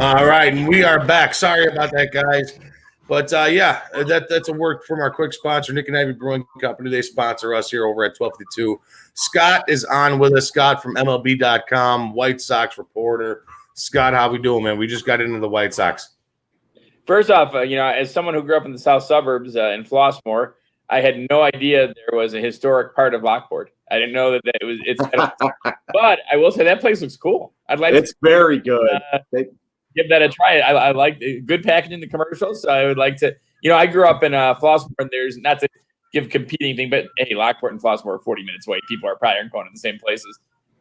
[SPEAKER 1] All right, and we are back. Sorry about that, guys. But that's a work from our quick sponsor, Nick and Ivy Brewing Company. They sponsor us here over at 1252. Scott is on with us. Scott from MLB.com, White Sox reporter. Scott, how we doing, man? We just got into the White Sox.
[SPEAKER 5] First off, as someone who grew up in the south suburbs in Flossmoor, I had no idea there was a historic part of Lockport. I didn't know that it was. But I will say that place looks cool.
[SPEAKER 10] It's very good.
[SPEAKER 5] Give that a try. I like good packaging, the commercials. So I would like to, I grew up in Flossmoor, and there's not to give competing thing, but hey, Lockport and Flossmoor are 40 minutes away. People are probably going to the same places.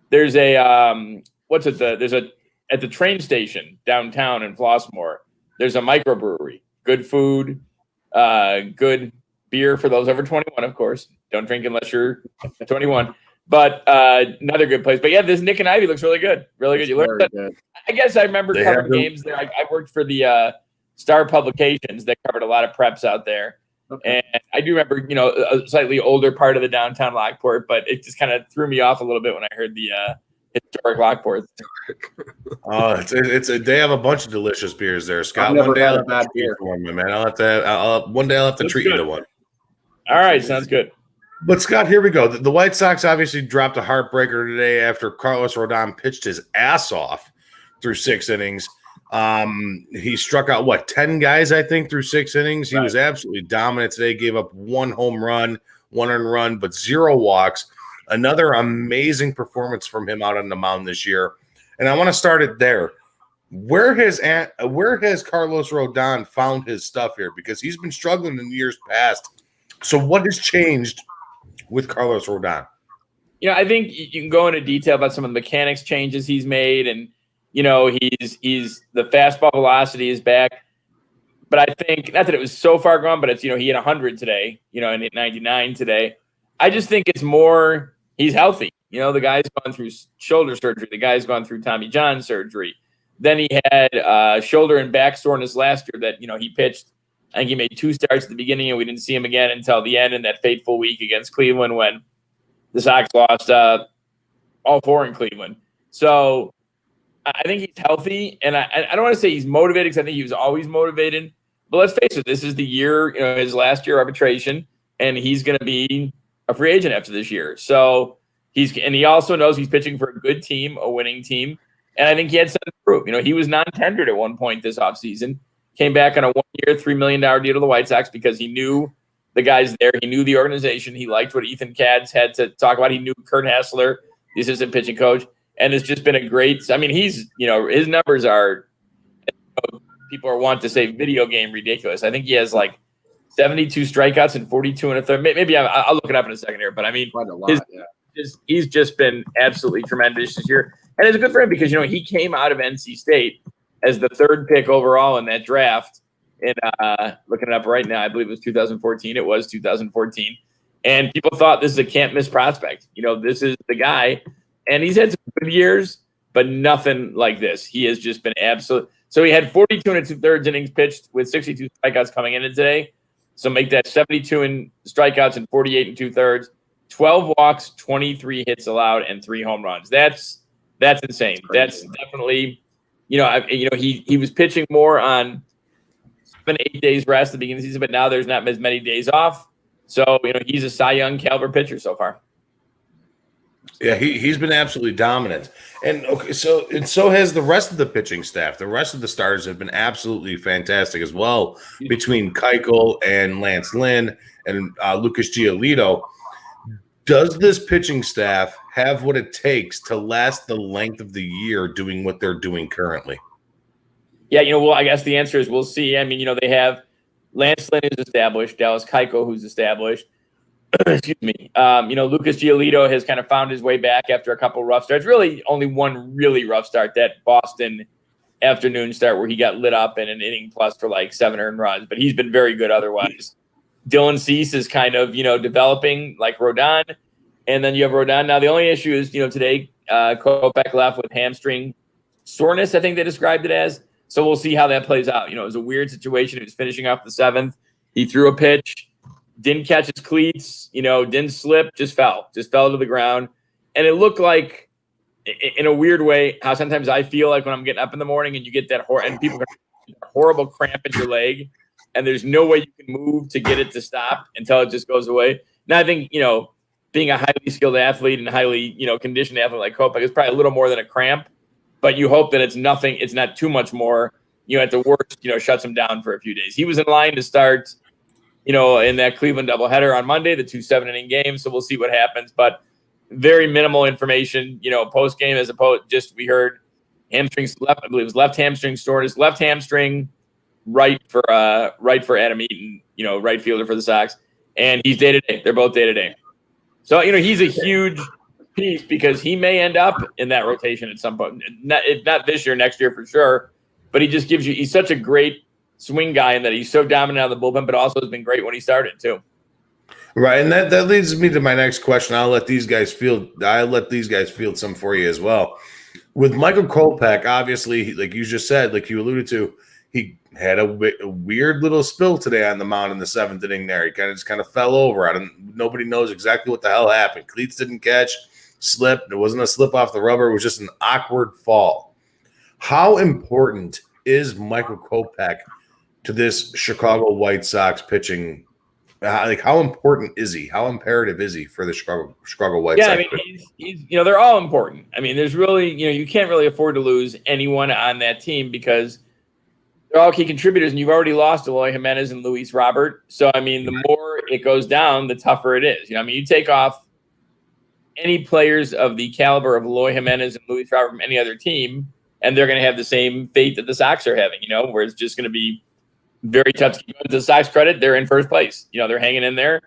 [SPEAKER 5] There's a at the train station downtown in Flossmoor, there's a microbrewery. Good food, good beer for those over 21, of course. Don't drink unless you're 21. But another good place. But yeah, this Nick and Ivy looks really good. Really good. You learned that. Good. I guess I remember covering games there. I worked for the Star Publications that covered a lot of preps out there. Okay. And I do remember, a slightly older part of the downtown Lockport, but it just kind of threw me off a little bit when I heard the historic Lockport.
[SPEAKER 1] Oh, they have a bunch of delicious beers there, Scott.
[SPEAKER 10] I've never had a bad beer.
[SPEAKER 1] One, man. One day I'll have to treat you to one.
[SPEAKER 5] All right, sounds good.
[SPEAKER 1] But Scott, here we go. The White Sox obviously dropped a heartbreaker today after Carlos Rodon pitched his ass off through 6 innings. He struck out 10 guys, I think, through 6 innings. He was absolutely dominant today. Gave up 1 home run, 1 earned run, but 0 walks. Another amazing performance from him out on the mound this year. And I want to start it there. Where has Carlos Rodon found his stuff here? Because he's been struggling in years past. So what has changed with Carlos Rodon?
[SPEAKER 5] I think you can go into detail about some of the mechanics changes he's made, and he's the fastball velocity is back. But I think, not that it was so far gone, but it's he hit 100 today, and hit 99 today. I just think it's more he's healthy. The guy's gone through shoulder surgery. The guy's gone through Tommy John surgery. Then he had shoulder and back soreness last year that he pitched I think he made 2 starts at the beginning, and we didn't see him again until the end in that fateful week against Cleveland when the Sox lost all 4 in Cleveland. So I think he's healthy, and I don't want to say he's motivated because I think he was always motivated. But let's face it, this is the year, his last year arbitration, and he's going to be a free agent after this year. So he also knows he's pitching for a good team, a winning team, and I think he had something to prove. He was non-tendered at one point this offseason, came back on a 1-year, $3 million deal to the White Sox because he knew the guys there, he knew the organization, he liked what Ethan Katz had to talk about, he knew Kurt Hassler, the assistant pitching coach, and it's just been a great. I mean, he's his numbers are. People are wanting to say video game ridiculous. I think he has like 72 strikeouts and 42 and a third. Maybe I'll look it up in a second here, but I mean,
[SPEAKER 10] quite a lot,
[SPEAKER 5] he's just been absolutely tremendous this year. And it's good for him because, he came out of NC State as the 3rd pick overall in that draft. And looking it up right now, I believe it was 2014. It was 2014. And people thought this is a can't miss prospect. This is the guy. And he's had some good years, but nothing like this. He has just been absolute. So he had 42 and 2/3 innings pitched with 62 strikeouts coming in today. So make that 72 in strikeouts and 48 and 2/3, 12 walks, 23 hits allowed, and 3 home runs. That's insane. That's definitely, he was pitching more on 7-8 days rest at the beginning of the season, but now there's not as many days off. So he's a Cy Young caliber pitcher so far.
[SPEAKER 1] Yeah, he's been absolutely dominant. And so has the rest of the pitching staff. The rest of the starters have been absolutely fantastic as well, between Keuchel and Lance Lynn and Lucas Giolito. Does this pitching staff have what it takes to last the length of the year doing what they're doing currently?
[SPEAKER 5] Yeah, well, I guess the answer is we'll see. I mean, they have Lance Lynn who's established, Dallas Keuchel who's established. Excuse me. Lucas Giolito has kind of found his way back after a couple rough starts. Really, only one really rough start, that Boston afternoon start where he got lit up in an inning plus for like 7 earned runs. But he's been very good otherwise. Dylan Cease is kind of, developing like Rodon. And then you have Rodon. Now, the only issue is, today Kopech left with hamstring soreness, I think they described it as. So we'll see how that plays out. It was a weird situation. He was finishing off the 7th. He threw a pitch. Didn't catch his cleats, didn't slip, just fell to the ground. And it looked like, in a weird way, how sometimes I feel like when I'm getting up in the morning and you get that and people get a horrible cramp in your leg and there's no way you can move to get it to stop until it just goes away. Now, I think, being a highly skilled athlete and highly, conditioned athlete like Kopech is probably a little more than a cramp, but you hope that it's not too much more. At the worst, shuts him down for a few days. He was in line to start in that Cleveland doubleheader on Monday, the 2 7-inning games. So we'll see what happens, but very minimal information, post game as opposed. Just we heard hamstrings left. I believe it was left hamstring soreness, left hamstring, right for Adam Eaton, right fielder for the Sox, and he's day to day. They're both day to day. So he's a huge piece because he may end up in that rotation at some point. If not this year, next year for sure. But he just gives you. He's such a great swing guy in that he's so dominant out of the bullpen, but also has been great when he started too.
[SPEAKER 1] Right, and that leads me to my next question. I'll let these guys field some for you as well. With Michael Kopech, obviously, like you just said, like you alluded to, he had a weird little spill today on the mound in the 7th inning there. He kind of fell over. Nobody knows exactly what the hell happened. Cleats didn't catch, slipped. It wasn't a slip off the rubber. It was just an awkward fall. How important is Michael Kopech to this Chicago White Sox pitching? Like, how important is he? How imperative is he for the Chicago White Sox?
[SPEAKER 5] Yeah, I mean, he's they're all important. I mean, there's really, you can't really afford to lose anyone on that team because they're all key contributors, and you've already lost Eloy Jimenez and Luis Robert. So, I mean, the more it goes down, the tougher it is. You take off any players of the caliber of Eloy Jimenez and Luis Robert from any other team, and they're going to have the same fate that the Sox are having, where it's just going to be very tough to keep. To the Sox credit, they're in first place. They're hanging in there,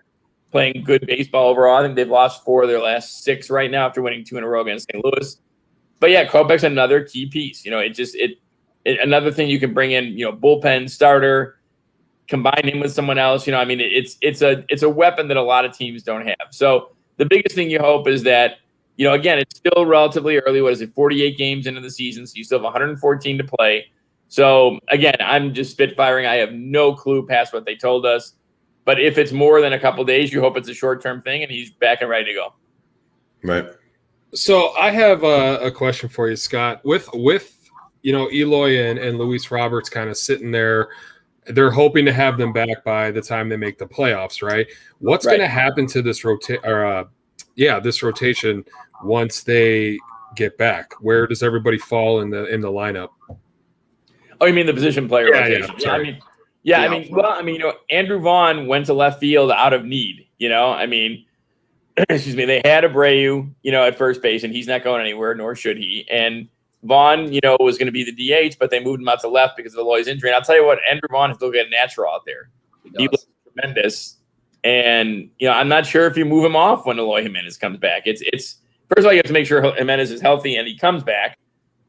[SPEAKER 5] playing good baseball overall. I think they've lost 4 of their last 6 right now after winning 2 in a row against St. Louis. But yeah, Kopech's another key piece. Another thing you can bring in, bullpen starter, combine him with someone else. It's a weapon that a lot of teams don't have. So the biggest thing you hope is that, again, it's still relatively early. What is it, 48 games into the season, so you still have 114 to play. So again, I'm just spitfiring. I have no clue past what they told us. But if it's more than a couple days, you hope it's a short-term thing and he's back and ready to go.
[SPEAKER 1] Right.
[SPEAKER 9] So I have a question for you, Scott. With Eloy and Luis Roberts kind of sitting there, they're hoping to have them back by the time they make the playoffs, right? What's going to happen to this rotation once they get back? Where does everybody fall in the lineup?
[SPEAKER 5] Oh, you mean the position player rotation? Andrew Vaughn went to left field out of need. Excuse me. They had Abreu, at first base, and he's not going anywhere, nor should he. And Vaughn, was going to be the DH, but they moved him out to left because of Eloy's injury. And I'll tell you what, Andrew Vaughn is looking natural out there. He looks tremendous. And, I'm not sure if you move him off when Eloy Jimenez comes back. It's first of all, you have to make sure Jimenez is healthy and he comes back.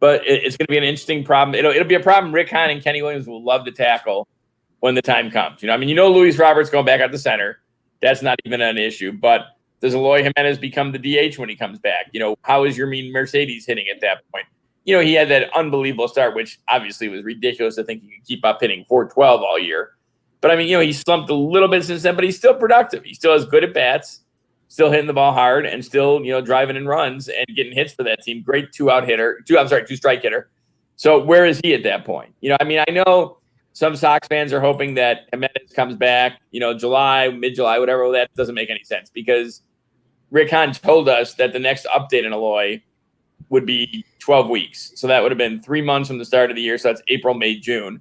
[SPEAKER 5] But it's going to be an interesting problem. It'll be a problem Rick Hahn and Kenny Williams will love to tackle when the time comes. Luis Roberts going back out the center. That's not even an issue. But does Eloy Jimenez become the DH when he comes back? How is Yermin Mercedes hitting at that point? He had that unbelievable start, which obviously was ridiculous to think he could keep up hitting 412 all year. But, he slumped a little bit since then, but he's still productive. He still has good at-bats, still hitting the ball hard, and still, driving in runs and getting hits for that team. Great two-strike hitter. So where is he at that point? I know some Sox fans are hoping that Jimenez comes back, July, mid-July, whatever. Well, that doesn't make any sense because Rick Hahn told us that the next update in Eloy would be 12 weeks. So that would have been 3 months from the start of the year. So that's April, May, June.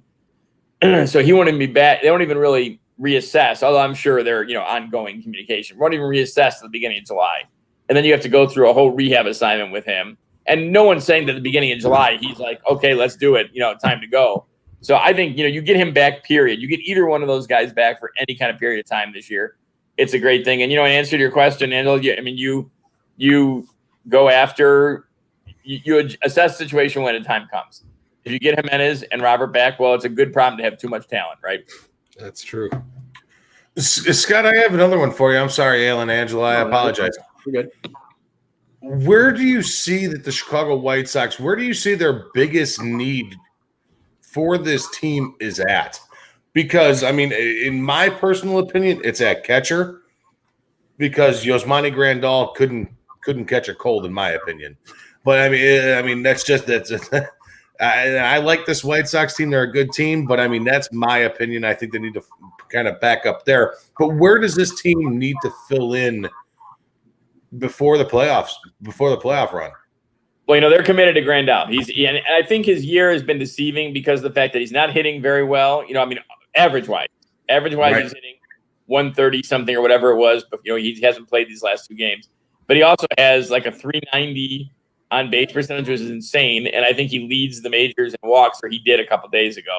[SPEAKER 5] So he won't even be back. They won't even really reassess, although I'm sure they're, ongoing communication. Won't even reassess at the beginning of July. And then you have to go through a whole rehab assignment with him. And no one's saying that at the beginning of July, he's like, okay, let's do it. Time to go. So I think, you get him back, period. You get either one of those guys back for any kind of period of time this year. It's a great thing. And, in answer to your question, Angelo, you go after, you assess the situation when the time comes. If you get Jimenez and Robert back, well, it's a good problem to have too much talent, right?
[SPEAKER 9] That's true.
[SPEAKER 1] Scott, I have another one for you. I'm sorry, Alan, Angela. I apologize.
[SPEAKER 10] You're good.
[SPEAKER 1] Where do you see that the Chicago White Sox, where do you see their biggest need for this team is at? Because, in my personal opinion, it's at catcher because Yasmani Grandal couldn't catch a cold, in my opinion. But, that's I like this White Sox team. They're a good team, but that's my opinion. I think they need to kind of back up there. But where does this team need to fill in before the playoff run?
[SPEAKER 5] Well, they're committed to Grandal. And I think his year has been deceiving because of the fact that he's not hitting very well. Average-wise, right. He's hitting 130 something or whatever it was, but he hasn't played these last two games. But he also has like a 390 on base percentage, which is insane. And I think he leads the majors in walks, or he did a couple days ago.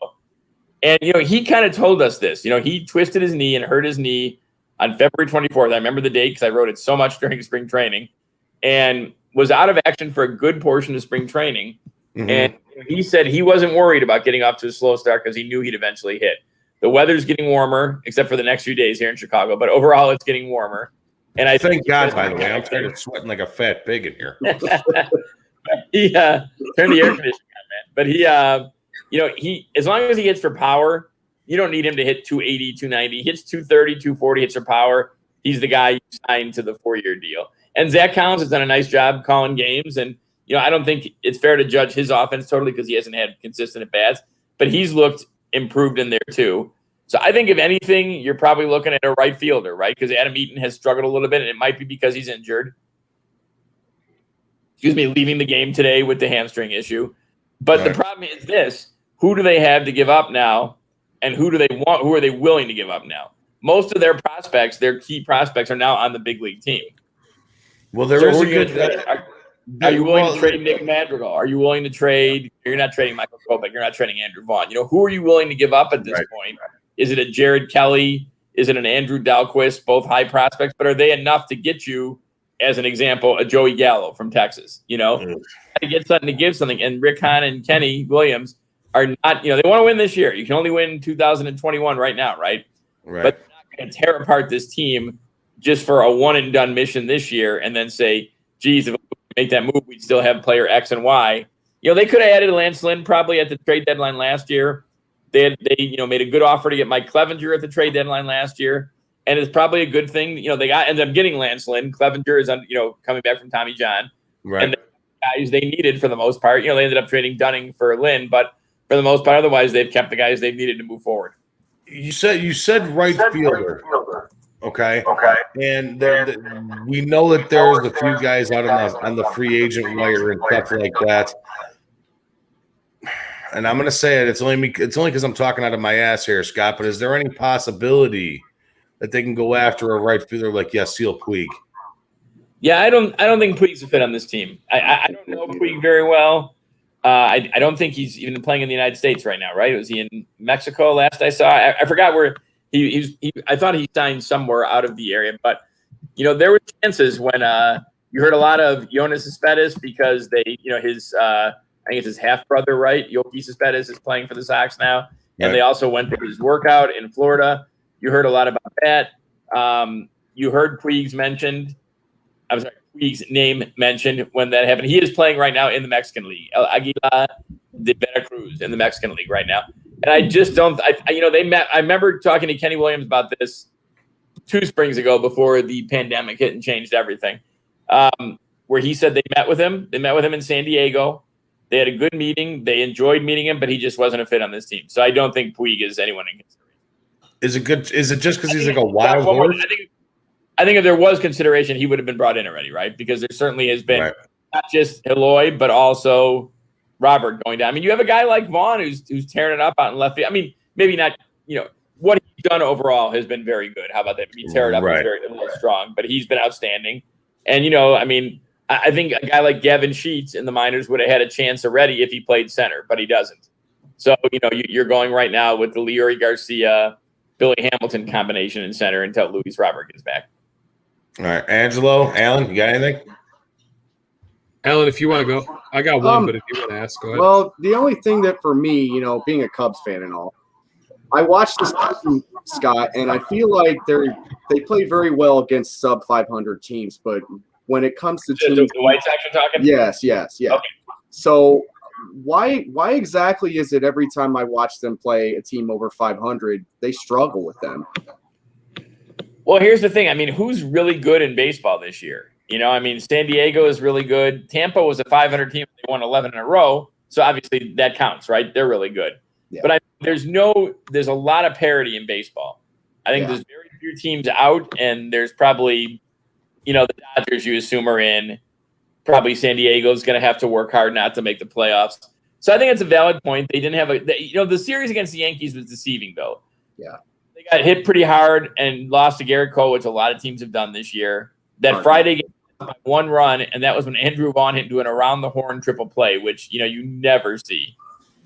[SPEAKER 5] And, he kind of told us this. He twisted his knee and hurt his knee on February 24th. I remember the date because I wrote it so much during spring training and was out of action for a good portion of spring training. Mm-hmm. And he said he wasn't worried about getting off to a slow start because he knew he'd eventually hit. The weather's getting warmer, except for the next few days here in Chicago. But overall, it's getting warmer. And I
[SPEAKER 1] thank God, by the way, I'm starting sweating like a fat pig in here.
[SPEAKER 5] He turned the air conditioning on, man. But he as long as he hits for power, you don't need him to hit 280, 290. He hits 230, 240, hits for power. He's the guy you signed to the 4-year deal. And Zach Collins has done a nice job calling games. And, I don't think it's fair to judge his offense totally because he hasn't had consistent at-bats. But he's looked improved in there too. So I think if anything, you're probably looking at a right fielder, right? Because Adam Eaton has struggled a little bit, and it might be because he's injured. Leaving the game today with the hamstring issue. But right. The problem is this: who do they have to give up now, and who do they want? Who are they willing to give up now? Most of their prospects, their key prospects, are now on the big league team.
[SPEAKER 1] Well, there is a good.
[SPEAKER 5] Are you willing to trade Nick Madrigal? Are you willing to trade? You're not trading Michael Kopech. You're not trading Andrew Vaughn. Who are you willing to give up at this point? Is it a Jared Kelly? Is it an Andrew Dalquist? Both high prospects, but are they enough to get you, as an example, a Joey Gallo from Texas? To get something to give something. And Rick Hahn and Kenny Williams are not. They want to win this year. You can only win 2021 right now, right? But they're not going to tear apart this team just for a one and done mission this year, and then say, "Geez, if we make that move, we'd still have player X and Y." They could have added Lance Lynn probably at the trade deadline last year. They made a good offer to get Mike Clevenger at the trade deadline last year, and it's probably a good thing. They ended up getting Lance Lynn. Clevenger is coming back from Tommy John,
[SPEAKER 1] right?
[SPEAKER 5] And the guys they needed for the most part. They ended up trading Dunning for Lynn, but for the most part, otherwise they've kept the guys they've needed to move forward.
[SPEAKER 1] You said right fielder. Okay. And we know that there's a few guys out on the free agent wire and stuff like that. And I'm going to say it. It's only because I'm talking out of my ass here, Scott. But is there any possibility that they can go after a right fielder like Yasiel Puig?
[SPEAKER 5] Yeah, I don't think Puig's a fit on this team. I don't know Puig very well. I don't think he's even playing in the United States right now, right? Was he in Mexico last I saw? I forgot where he I thought he signed somewhere out of the area, but there were chances when you heard a lot of Yoenis Cespedes because his I think it's his half brother, right? Yoki Cespedes is playing for the Sox now, and they also went to his workout in Florida. You heard a lot about that. You heard Puig's name mentioned when that happened. He is playing right now in the Mexican League, El Aguila de Veracruz in the Mexican League right now. And I just don't. They met. I remember talking to Kenny Williams about this 2 springs ago before the pandemic hit and changed everything. Where he said they met with him. They met with him in San Diego. They had a good meeting. They enjoyed meeting him, but he just wasn't a fit on this team. So I don't think Puig is anyone in consideration.
[SPEAKER 1] Is it just because he's like a wild horse?
[SPEAKER 5] I think if there was consideration, he would have been brought in already, right? Because there certainly has been not just Eloy, but also Robert going down. I mean, you have a guy like Vaughn who's tearing it up out in left field. I mean, maybe not, what he's done overall has been very good. How about that? He tear it up is very strong, but he's been outstanding. And, I think a guy like Gavin Sheets in the minors would have had a chance already if he played center, but he doesn't. So, you're going right now with the Leori Garcia, Billy Hamilton combination in center until Luis Robert gets back.
[SPEAKER 1] All right, Angelo, Alan, you got anything?
[SPEAKER 9] Alan, if you want to go, I got one, but if you want to ask, go ahead.
[SPEAKER 10] Well, the only thing that for me, being a Cubs fan and all, I watched this team, Scott, and I feel like they play very well against sub 500 teams, but when it comes to teams,
[SPEAKER 5] the Whitesox you're talking?
[SPEAKER 10] Yes. Okay. So why exactly is it every time I watch them play a team over 500, they struggle with them?
[SPEAKER 5] Well, here's the thing. I mean, who's really good in baseball this year? San Diego is really good. Tampa was a 500 team. They won 11 in a row. So obviously that counts, right? They're really good. Yeah. But there's a lot of parity in baseball. I think there's very few teams out, and there's probably, the Dodgers you assume are in. Probably San Diego's going to have to work hard not to make the playoffs. So I think it's a valid point. They didn't have the series against the Yankees was deceiving, though.
[SPEAKER 10] Yeah.
[SPEAKER 5] They got hit pretty hard and lost to Garrett Cole, which a lot of teams have done this year. That Friday game, by 1 run, and that was when Andrew Vaughn hit into an around-the-horn triple play, which, you never see.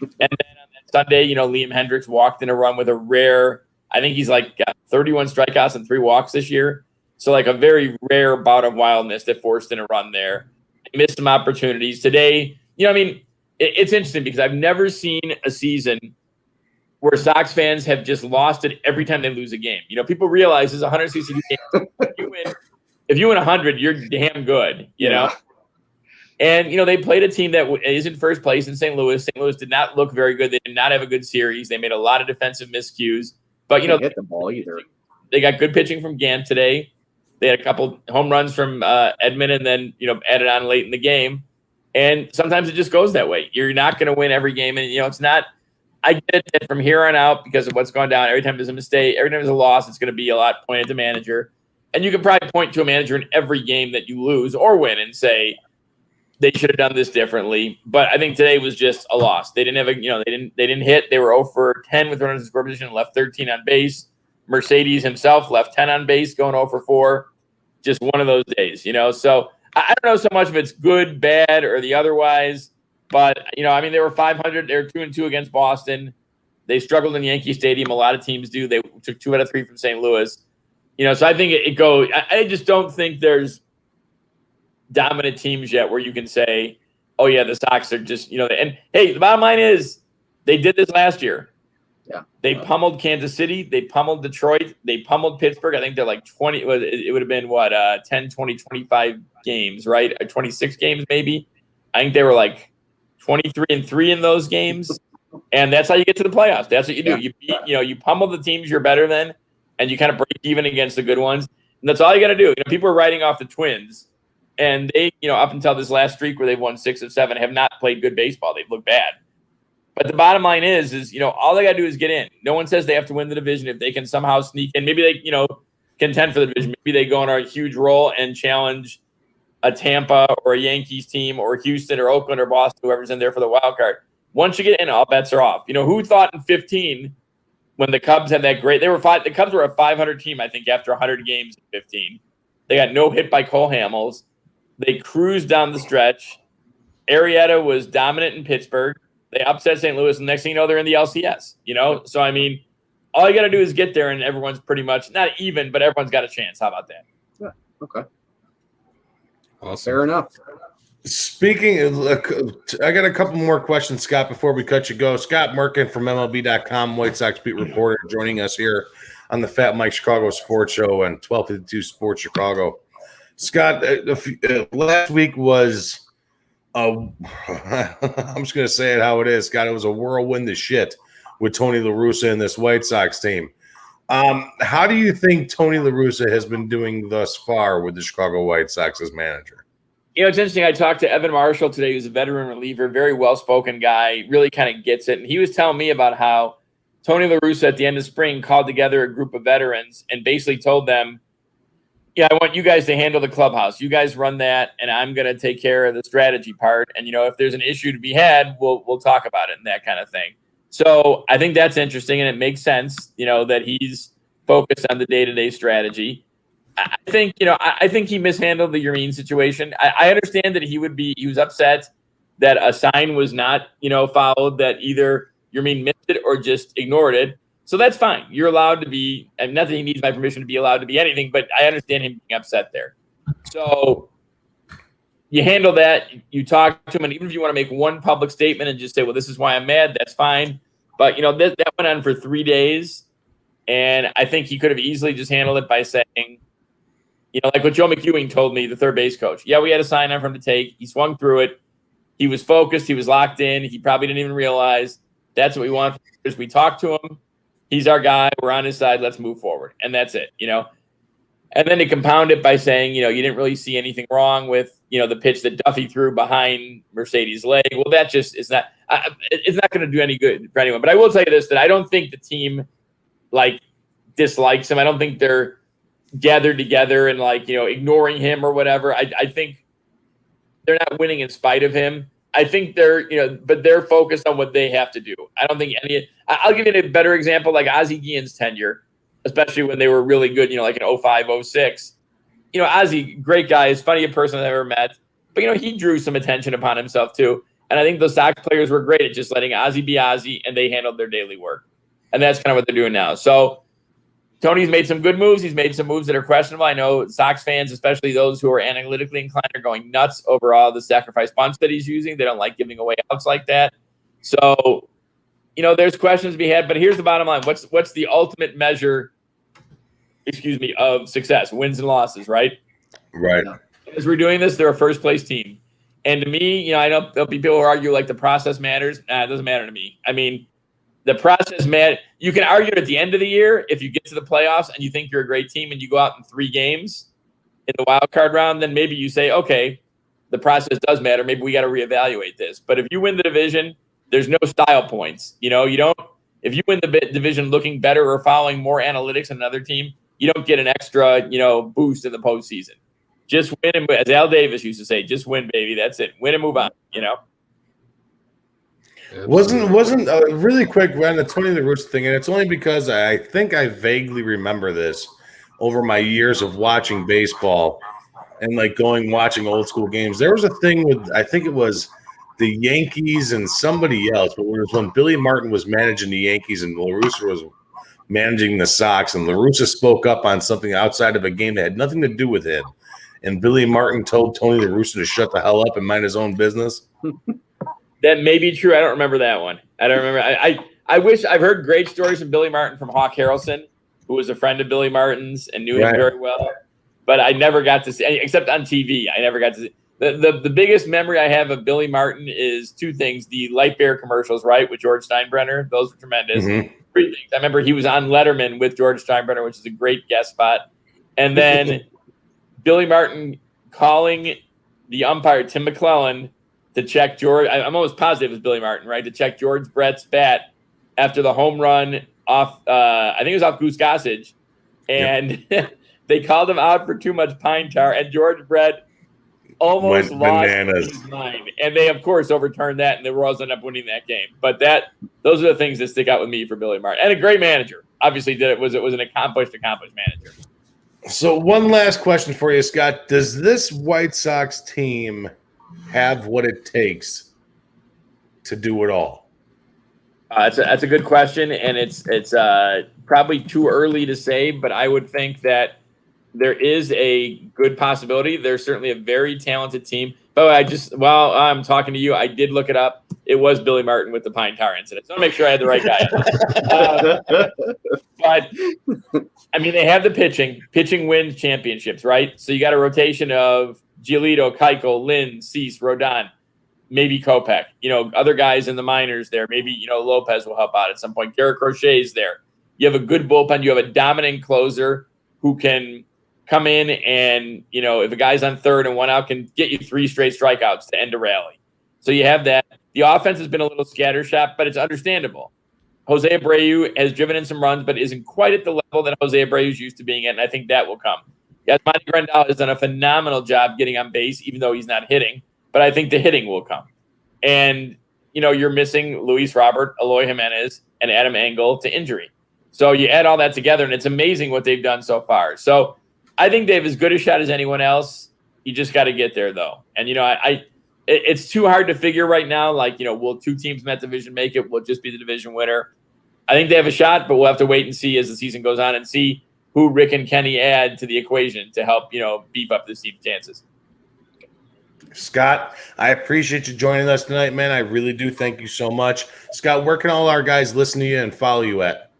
[SPEAKER 5] And then on that Sunday, Liam Hendricks walked in a run with a rare, I think he's got 31 strikeouts and 3 walks this year. So a very rare bout of wildness that forced in a run there. They missed some opportunities. Today, it's interesting because I've never seen a season where Sox fans have just lost it every time they lose a game. People realize there's 162 games. If you win 100, you're damn good, know? And, they played a team that is in first place in St. Louis. St. Louis did not look very good. They did not have a good series. They made a lot of defensive miscues. But,
[SPEAKER 10] they didn't hit the ball either.
[SPEAKER 5] They got good pitching from Gant today. They had a couple home runs from Edman and then, added on late in the game. And sometimes it just goes that way. You're not going to win every game. And, it's not – I get it from here on out because of what's going down. Every time there's a mistake, every time there's a loss, it's going to be a lot pointed to manager. And you can probably point to a manager in every game that you lose or win and say they should have done this differently. But I think today was just a loss. They didn't have they didn't hit. They were 0 for 10 with runners in score position, left 13 on base. Mercedes himself left 10 on base, going 0 for 4. Just one of those days, So I don't know so much if it's good, bad, or the otherwise. But, they were 500. They were 2-2 against Boston. They struggled in Yankee Stadium. A lot of teams do. They took 2 out of 3 from St. Louis. So I think it goes. I just don't think there's dominant teams yet where you can say, oh, yeah, the Sox are just, and hey, the bottom line is they did this last year.
[SPEAKER 10] Yeah.
[SPEAKER 5] They pummeled Kansas City. They pummeled Detroit. They pummeled Pittsburgh. I think they're 20. It would have been 10, 20, 25 games, right? 26 games maybe. I think they were 23-3 in those games, and that's how you get to the playoffs. That's what you do. You beat, you pummel the teams you're better than, and you kind of break even against the good ones. And that's all you got to do. People are writing off the Twins, and they, up until this last streak where they've won 6 of 7, have not played good baseball. They've looked bad. But the bottom line is all they got to do is get in. No one says they have to win the division. If they can somehow sneak in, maybe they, contend for the division. Maybe they go on a huge roll and challenge a Tampa or a Yankees team or Houston or Oakland or Boston, whoever's in there for the wild card. Once you get in, all bets are off. Who thought in 15 when the Cubs had that great – the Cubs were a 500 team, I think, after 100 games in 15. They got no hit by Cole Hamels. They cruised down the stretch. Arrieta was dominant in Pittsburgh. They upset St. Louis, and next thing you know, they're in the LCS. So, all you got to do is get there, and everyone's pretty much – not even, but everyone's got a chance. How about that?
[SPEAKER 10] Yeah, okay.
[SPEAKER 9] Awesome.
[SPEAKER 10] Fair enough.
[SPEAKER 1] Speaking of, I got a couple more questions, Scott, before we cut you go. Scott Merkin from MLB.com, White Sox beat reporter, joining us here on the Fat Mike Chicago Sports Show and 1252 Sports Chicago. Scott, last week was I'm just going to say it how it is, Scott. It was a whirlwind of shit with Tony Larussa and this White Sox team. How do you think Tony Larussa has been doing thus far with the Chicago White Sox as manager?
[SPEAKER 5] It's interesting. I talked to Evan Marshall today, who's a veteran reliever, very well-spoken guy, really kind of gets it. And he was telling me about how Tony Larussa at the end of spring called together a group of veterans and basically told them, I want you guys to handle the clubhouse. You guys run that, and I'm going to take care of the strategy part. And, if there's an issue to be had, we'll talk about it and that kind of thing. So I think that's interesting, and it makes sense, that he's focused on the day-to-day strategy. I think he mishandled the Yermin situation. I understand that he was upset that a sign was not, followed, that either Yermin missed it or just ignored it. So that's fine. You're allowed to be, and not that he needs my permission to be allowed to be anything, but I understand him being upset there. So you handle that, you talk to him, and even if you want to make one public statement and just say, well, this is why I'm mad, that's fine. But, that went on for 3 days, and I think he could have easily just handled it by saying, like what Joe McEwing told me, the third base coach. Yeah, we had a sign on for him to take. He swung through it. He was focused. He was locked in. He probably didn't even realize that's what we want. We talked to him. He's our guy. We're on his side. Let's move forward. And that's it, And then to compound it by saying, you didn't really see anything wrong with, the pitch that Duffy threw behind Mercedes' leg. Well, that just is not it's not going to do any good for anyone. But I will tell you this, that I don't think the team, dislikes him. I don't think they're gathered together and ignoring him or whatever. I think they're not winning in spite of him. I think but they're focused on what they have to do. I don't think I'll give you a better example, like Ozzie Guillen's tenure, especially when they were really good, like in 05, 06. Ozzie, great guy, as funny a person I've ever met, but he drew some attention upon himself too. And I think the Sox players were great at just letting Ozzie be Ozzie, and they handled their daily work. And that's kind of what they're doing now. So Tony's made some good moves. He's made some moves that are questionable. I know Sox fans, especially those who are analytically inclined, are going nuts over all the sacrifice bunch that he's using. They don't like giving away outs like that. So, there's questions to be had. But here's the bottom line. What's the ultimate measure, of success? Wins and losses, right?
[SPEAKER 1] Right.
[SPEAKER 5] As we're doing this, they're a first-place team. And to me, I know there'll be people who argue like the process matters. It doesn't matter to me. I mean, the process, man, you can argue at the end of the year if you get to the playoffs and you think you're a great team and you go out in 3 games in the wild card round, then maybe you say, okay, the process does matter. Maybe we got to reevaluate this. But if you win the division, there's no style points. You don't. If you win the division looking better or following more analytics than another team, you don't get an extra, boost in the postseason. Just win and, as Al Davis used to say, just win, baby. That's it. Win and move on.
[SPEAKER 1] Wasn't really quick on the Tony Larussa thing, and it's only because I think I vaguely remember this over my years of watching baseball and watching old school games. There was a thing with, I think it was the Yankees and somebody else, but it was when Billy Martin was managing the Yankees and Larussa was managing the Sox, and Larussa spoke up on something outside of a game that had nothing to do with him, and Billy Martin told Tony Larussa to shut the hell up and mind his own business.
[SPEAKER 5] That may be true. I don't remember that one. I don't remember. I wish I've heard great stories from Billy Martin from Hawk Harrelson, who was a friend of Billy Martin's and knew him very well. But I never got to see, except on TV. I never got to see. The biggest memory I have of Billy Martin is two things: the Light Beer commercials, right, with George Steinbrenner. Those were tremendous.
[SPEAKER 1] Mm-hmm.
[SPEAKER 5] Three things. I remember he was on Letterman with George Steinbrenner, which is a great guest spot. And then Billy Martin calling the umpire, Tim McClellan, to check George. I'm almost positive it was Billy Martin, right, to check George Brett's bat after the home run off, I think it was off Goose Gossage. And they called him out for too much pine tar, and George Brett almost lost his mind. And they, of course, overturned that, and the Royals ended up winning that game. But those are the things that stick out with me for Billy Martin. And a great manager. Obviously, it was an accomplished manager.
[SPEAKER 1] So one last question for you, Scott. Does this White Sox team have what it takes to do it all?
[SPEAKER 5] That's a good question, and it's probably too early to say, but I would think that there is a good possibility. There's certainly a very talented team. But while I'm talking to you, I did look it up. It was Billy Martin with the pine tar incident. So I want to make sure I had the right guy. But, I mean, they have the pitching. Pitching wins championships, right? So you got a rotation of Giolito, Keuchel, Lynn, Cease, Rodon, maybe Kopech. Other guys in the minors there. Maybe, Lopez will help out at some point. Garrett Crochet's there. You have a good bullpen. You have a dominant closer who can come in and, if a guy's on third and one out, can get you 3 straight strikeouts to end a rally. So you have that. The offense has been a little scattershot, but it's understandable. Jose Abreu has driven in some runs, but isn't quite at the level that Jose Abreu's used to being at, and I think that will come. Yasmani Grandal has done a phenomenal job getting on base, even though he's not hitting, but I think the hitting will come. And, you're missing Luis Robert, Eloy Jimenez, and Adam Engel to injury. So you add all that together, and it's amazing what they've done so far. So I think they have as good a shot as anyone else. You just got to get there, though. And, it's too hard to figure right now. Like, will 2 teams in that division make it? Will it just be the division winner? I think they have a shot, but we'll have to wait and see as the season goes on and see who Rick and Kenny add to the equation to help, beef up this team's chances.
[SPEAKER 1] Scott, I appreciate you joining us tonight, man. I really do. Thank you so much. Scott, where can all our guys listen to you and follow you at?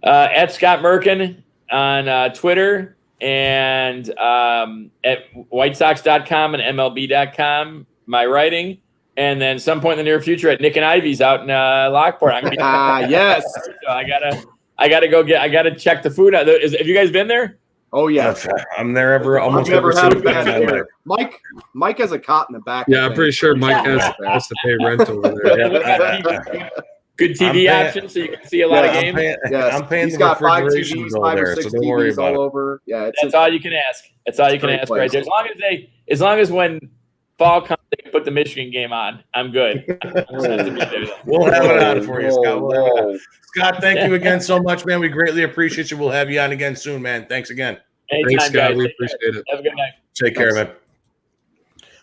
[SPEAKER 5] At Scott Merkin on Twitter and at Whitesox.com and MLB.com, my writing. And then some point in the near future at Nick and Ivy's out in Lockport. I'm gonna be
[SPEAKER 10] yes.
[SPEAKER 5] So I gotta check the food out. Have you guys been there?
[SPEAKER 10] Oh yeah,
[SPEAKER 1] I'm there almost every single time.
[SPEAKER 10] Mike has a cot in the back.
[SPEAKER 9] Yeah, I'm pretty sure Mike has to pay rent over there.
[SPEAKER 5] Good TV option, so you can see a lot of games.
[SPEAKER 1] I'm paying.
[SPEAKER 10] He's got 5 TVs, 5 or 6 TVs all over. Yeah,
[SPEAKER 5] that's all you can ask. That's all you can ask right there. As long as when fall comes, they can put the Michigan game on. I'm good.
[SPEAKER 1] We'll have it on for you, Scott. Scott, thank you again so much, man. We greatly appreciate you. We'll have you on again soon, man. Thanks again.
[SPEAKER 5] Thanks,
[SPEAKER 9] Scott.
[SPEAKER 5] guys.
[SPEAKER 9] We appreciate it.
[SPEAKER 5] Have a good night.
[SPEAKER 1] Take care, man.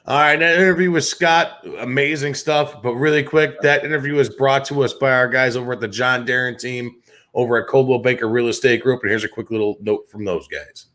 [SPEAKER 1] All right, that interview with Scott, amazing stuff. But really quick, that interview is brought to us by our guys over at the John Darren team over at Coldwell Banker Real Estate Group. And here's a quick little note from those guys.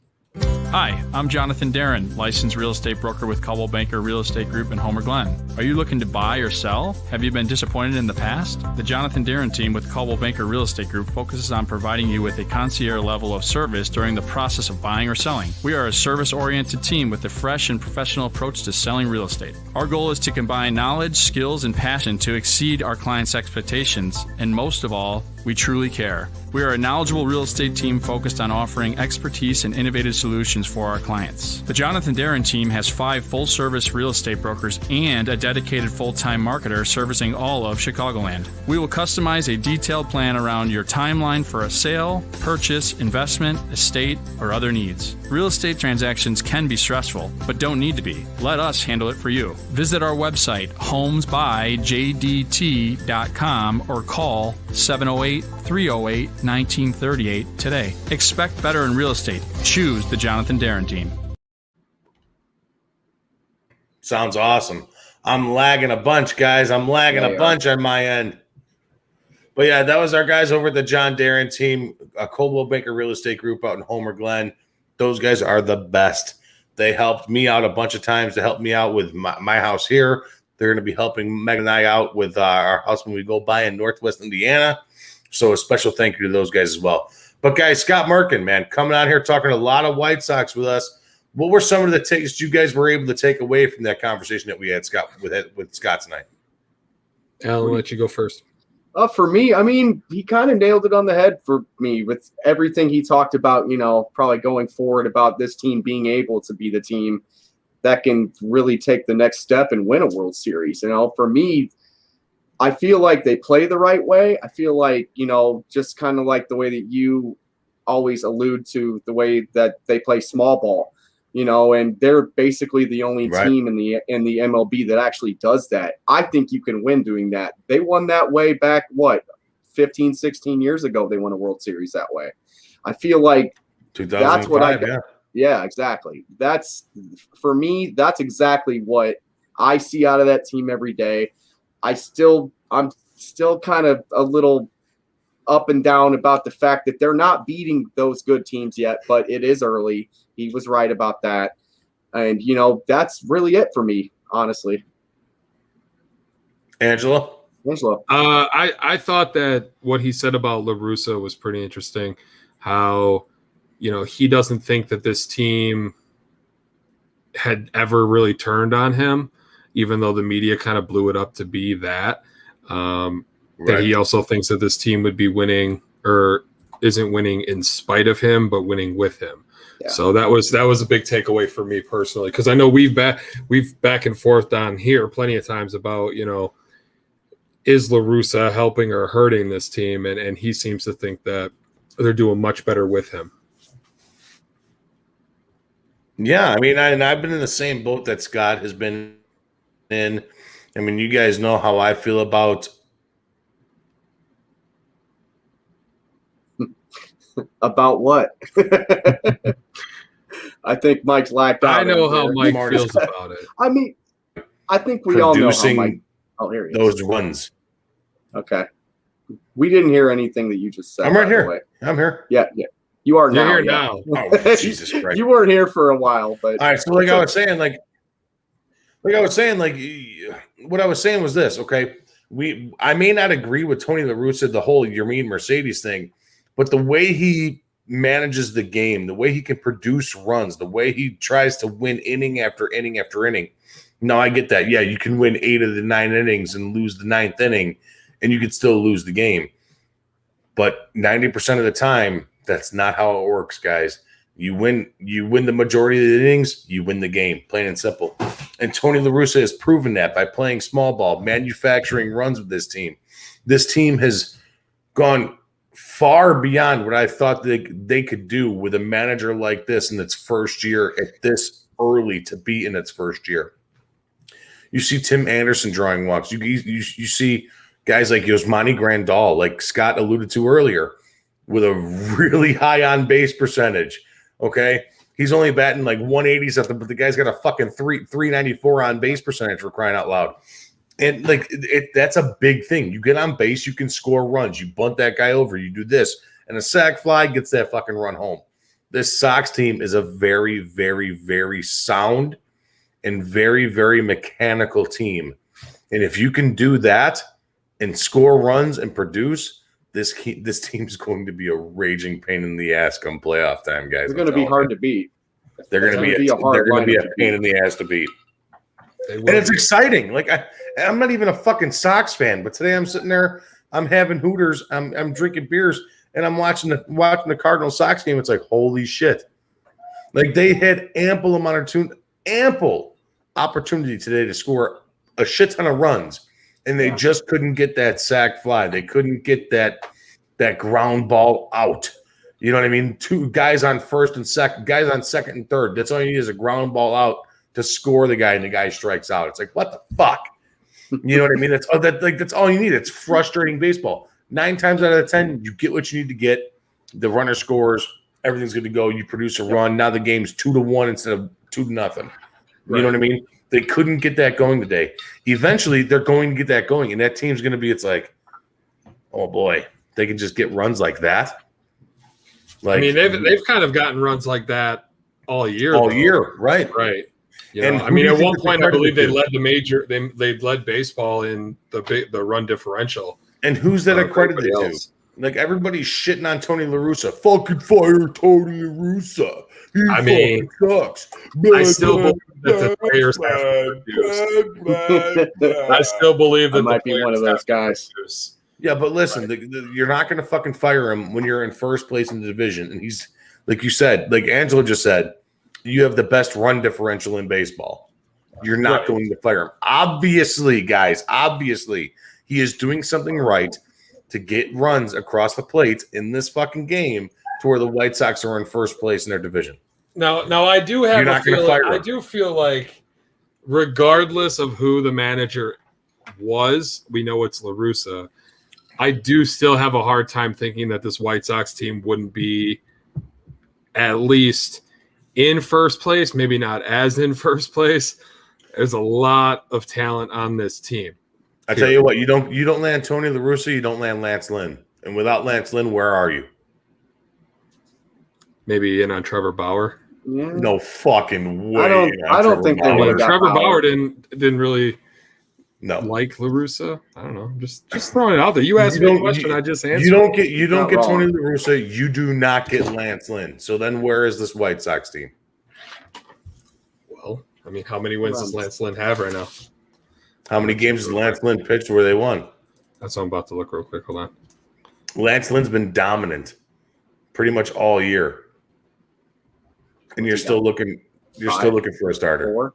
[SPEAKER 13] Hi, I'm Jonathan Darren, licensed real estate broker with Coldwell Banker Real Estate Group in Homer Glen. Are you looking to buy or sell? Have you been disappointed in the past? The Jonathan Darren team with Coldwell Banker Real Estate Group focuses on providing you with a concierge level of service during the process of buying or selling. We are a service-oriented team with a fresh and professional approach to selling real estate. Our goal is to combine knowledge, skills, and passion to exceed our clients' expectations, and most of all, we truly care. We are a knowledgeable real estate team focused on offering expertise and innovative solutions for our clients. The Jonathan Darren team has 5 full-service real estate brokers and a dedicated full-time marketer servicing all of Chicagoland. We will customize a detailed plan around your timeline for a sale, purchase, investment, estate, or other needs. Real estate transactions can be stressful, but don't need to be. Let us handle it for you. Visit our website, homesbyjdt.com, or call 708-308-1938 today. Expect better in real estate. Choose the Jonathan Darren team.
[SPEAKER 1] Sounds awesome. I'm lagging a bunch, guys. I'm lagging a bunch on my end. But yeah, that was our guys over at the John Darren team, a Coldwell Banker Real Estate Group out in Homer Glen. Those guys are the best. They helped me out a bunch of times to help me out with my house here. They're going to be helping Meg and I out with our house when we go by in Northwest Indiana. So a special thank you to those guys as well. But guys, Scott Merkin, man, coming out here talking a lot of White Sox with us. What were some of the takes you guys were able to take away from that conversation that we had with Scott tonight?
[SPEAKER 9] Alan, I'll let you go first.
[SPEAKER 10] For me, I mean, he kind of nailed it on the head for me with everything he talked about, probably going forward about this team being able to be the team that can really take the next step and win a World Series. For me, I feel like they play the right way. I feel like, just kind of like the way that you always allude to the way that they play small ball, and they're basically the only team in the MLB that actually does that. I think you can win doing that. They won that way back, 15, 16 years ago, they won a World Series that way. I feel like that's what I got. Yeah, exactly. For me, that's exactly what I see out of that team every day. I'm still kind of a little up and down about the fact that they're not beating those good teams yet, but it is early. He was right about that. And, that's really it for me, honestly.
[SPEAKER 1] Angelo?
[SPEAKER 9] I thought that what he said about Larussa was pretty interesting. How, he doesn't think that this team had ever really turned on him, even though the media kind of blew it up to be that. That he also thinks that this team would be winning or isn't winning in spite of him, but winning with him. Yeah. So that was a big takeaway for me personally, because I know we've back and forth on here plenty of times about, is Larussa helping or hurting this team? And he seems to think that they're doing much better with him.
[SPEAKER 1] Yeah, I mean, I've been in the same boat that Scott has been in. I mean, you guys know how I feel about
[SPEAKER 10] what? I think Mike's lacked out.
[SPEAKER 9] I know how Mike feels about it.
[SPEAKER 10] I mean, I think we all know how Mike.
[SPEAKER 1] Oh, here he is. Those runs.
[SPEAKER 10] Okay. We didn't hear anything that you just said.
[SPEAKER 1] I'm right here. I'm here.
[SPEAKER 10] Yeah. You are now.
[SPEAKER 9] You're here now.
[SPEAKER 1] Oh, Jesus Christ.
[SPEAKER 10] You weren't here for a while, but
[SPEAKER 1] all right. So, what I was saying was this. Okay, I may not agree with Tony Larussa, the whole Yermin Mercedes thing, but the way he manages the game, the way he can produce runs, the way he tries to win inning after inning after inning. No, I get that. Yeah, you can win 8 of the 9 innings and lose the 9th inning, and you could still lose the game. But 90% of the time, that's not how it works, guys. You win the majority of the innings, you win the game, plain and simple. And Tony Larussa has proven that by playing small ball, manufacturing runs with this team. This team has gone far beyond what I thought they could do with a manager like this in its first year at this early to be in its first year. You see Tim Anderson drawing walks. You see guys like Yasmani Grandal, like Scott alluded to earlier, with a really high on base percentage. Okay, he's only batting like 180 something, but the guy's got a fucking 394 on base percentage, for crying out loud. And that's a big thing. You get on base, you can score runs. You bunt that guy over, you do this, and a sac fly gets that fucking run home. This Sox team is a very, very, very sound and very, very mechanical team. And if you can do that and score runs and produce, this team's going to be a raging pain in the ass come playoff time, guys.
[SPEAKER 10] They're going to be hard to beat.
[SPEAKER 1] They're going to be a pain in the ass to beat. And it's exciting. Like I'm not even a fucking Sox fan, but today I'm sitting there, I'm having Hooters, I'm drinking beers, and I'm watching the Cardinals Sox game. It's like, holy shit! Like they had ample opportunity today to score a shit ton of runs, and they just couldn't get that sac fly. They couldn't get that ground ball out. You know what I mean? 2 guys on first and second, guys on second and third. That's all you need is a ground ball out to score the guy, and the guy strikes out. It's like, what the fuck? You know what I mean? That's all you need. It's frustrating baseball. 9 times out of 10, you get what you need to get. The runner scores. Everything's good to go. You produce a run. Now the game's 2-1 instead of 2-0. You know what I mean? They couldn't get that going today. Eventually, they're going to get that going, and that team's going to be. It's like, oh boy, they can just get runs like that.
[SPEAKER 9] Like, I mean, they've kind of gotten runs like that all year.
[SPEAKER 1] Right?
[SPEAKER 9] You know, and I mean, at one point, I believe they led they led baseball in the run differential.
[SPEAKER 1] And who's that accredited to? Like everybody's shitting on Tony Larussa. Fucking fire Tony Larussa. He fucking sucks.
[SPEAKER 9] I still believe that the players have produced. I still believe that
[SPEAKER 10] I might be one of those guys.
[SPEAKER 1] Yeah, but listen, you're not going to fucking fire him when you're in first place in the division. And he's, like you said, like Angelo just said, you have the best run differential in baseball. You're not going to fire him. Obviously, guys, he is doing something right to get runs across the plate in this fucking game to where the White Sox are in first place in their division.
[SPEAKER 9] Now I do have a feeling. I do feel like, regardless of who the manager was, we know it's Larussa. I do still have a hard time thinking that this White Sox team wouldn't be at least in first place, maybe not as in first place. There's a lot of talent on this team.
[SPEAKER 1] I tell you what, you don't land Tony Larussa, you don't land Lance Lynn. And without Lance Lynn, where are you?
[SPEAKER 9] Maybe in on Trevor Bauer.
[SPEAKER 10] Yeah.
[SPEAKER 1] No fucking way.
[SPEAKER 10] I don't think they would have got
[SPEAKER 9] Trevor Bauer didn't really
[SPEAKER 1] No.
[SPEAKER 9] Like Larussa? I don't know. I'm just throwing it out there. You asked me a question, I just answered.
[SPEAKER 1] You don't get Tony Larussa. You do not get Lance Lynn. So then where is this White Sox team?
[SPEAKER 9] Well, I mean, how many wins does Lance Lynn have right now?
[SPEAKER 1] How many games has Lance Lynn pitched where they won?
[SPEAKER 9] That's what I'm about to look real quick. Hold on.
[SPEAKER 1] Lance Lynn's been dominant pretty much all year. And you're still looking for a starter.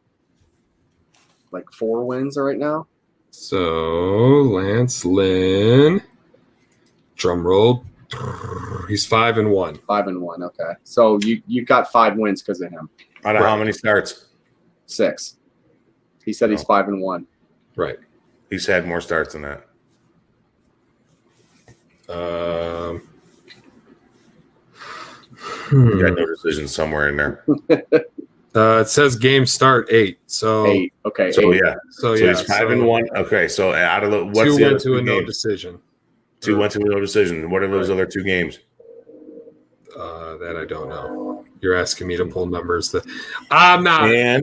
[SPEAKER 10] Like 4 wins right now.
[SPEAKER 9] So Lance Lynn, drum roll, he's 5-1.
[SPEAKER 10] 5-1. Okay, so you got 5 wins because of him.
[SPEAKER 1] Out of how many starts?
[SPEAKER 10] 6. He said he's 5-1.
[SPEAKER 9] Right.
[SPEAKER 1] He's had more starts than that. You got no decision somewhere in there.
[SPEAKER 9] It says game start 8. So
[SPEAKER 10] 8. Okay.
[SPEAKER 1] So
[SPEAKER 10] 8.
[SPEAKER 1] yeah. So he's 5-1. Okay. So out of the what's
[SPEAKER 9] 2
[SPEAKER 1] the other
[SPEAKER 9] went to a no
[SPEAKER 1] games?
[SPEAKER 9] decision.
[SPEAKER 1] 2 went to a no decision. What are those other 2 games?
[SPEAKER 9] That I don't know. You're asking me to pull numbers that I'm not.
[SPEAKER 1] And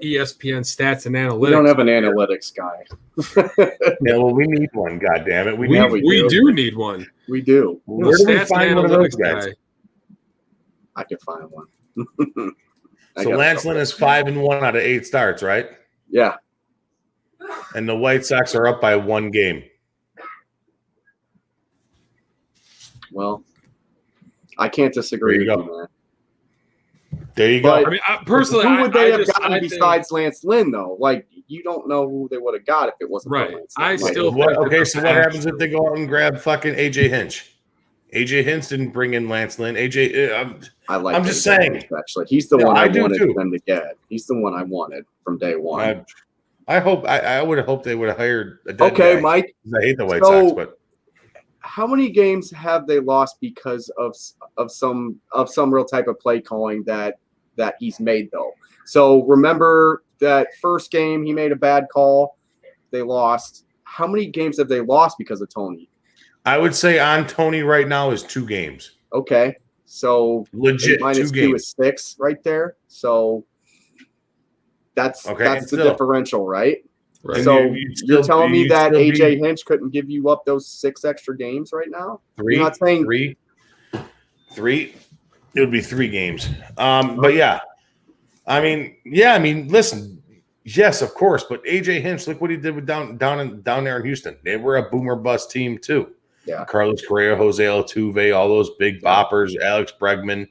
[SPEAKER 9] ESPN stats and analytics.
[SPEAKER 10] We don't have an analytics guy.
[SPEAKER 1] Yeah, well, we need one. God damn it,
[SPEAKER 9] we do need one.
[SPEAKER 10] We do.
[SPEAKER 1] Where do we find one of those guys?
[SPEAKER 10] I could find one.
[SPEAKER 1] So Lance Lynn is 5-1 out of 8 starts, right?
[SPEAKER 10] Yeah.
[SPEAKER 1] And the White Sox are up by 1 game.
[SPEAKER 10] Well, I can't disagree with you, man.
[SPEAKER 1] There you go.
[SPEAKER 10] But
[SPEAKER 9] I mean, personally,
[SPEAKER 10] who would they have gotten
[SPEAKER 9] think
[SPEAKER 10] besides Lance Lynn, though? Like, you don't know who they would have got if it wasn't for
[SPEAKER 9] right.
[SPEAKER 10] Lance Lynn.
[SPEAKER 9] I still
[SPEAKER 1] What,
[SPEAKER 9] think
[SPEAKER 1] okay, so what happens if they go out and grab fucking AJ Hinch? AJ Hinch didn't bring in Lance Lynn. I'm just saying.
[SPEAKER 10] Hinch, actually, he's the one I wanted
[SPEAKER 1] too.
[SPEAKER 10] them to get. He's the one I wanted from day one.
[SPEAKER 1] I would have hoped they would have hired a dead
[SPEAKER 10] Okay,
[SPEAKER 1] guy.
[SPEAKER 10] Mike.
[SPEAKER 1] I hate the White Sox, but
[SPEAKER 10] how many games have they lost because of some real type of play calling that he's made, though? So remember that first game he made a bad call, they lost. How many games have they lost because of Tony?
[SPEAKER 1] I would say on Tony right now is 2 games.
[SPEAKER 10] Okay, so
[SPEAKER 1] legit
[SPEAKER 10] minus
[SPEAKER 1] 2 games.
[SPEAKER 10] 2 is 6 right there. So that's the
[SPEAKER 1] still.
[SPEAKER 10] differential, right?
[SPEAKER 9] Right.
[SPEAKER 10] So you're telling me that AJ Hinch couldn't give you up those 6 extra games right now?
[SPEAKER 1] 3.
[SPEAKER 10] You're not saying
[SPEAKER 1] 3. It would be 3 games. But yeah. I mean, listen. Yes, of course. But AJ Hinch, look what he did with down there in Houston. They were a boomer bust team too.
[SPEAKER 10] Yeah.
[SPEAKER 1] Carlos Correa, Jose Altuve, all those big boppers, Alex Bregman.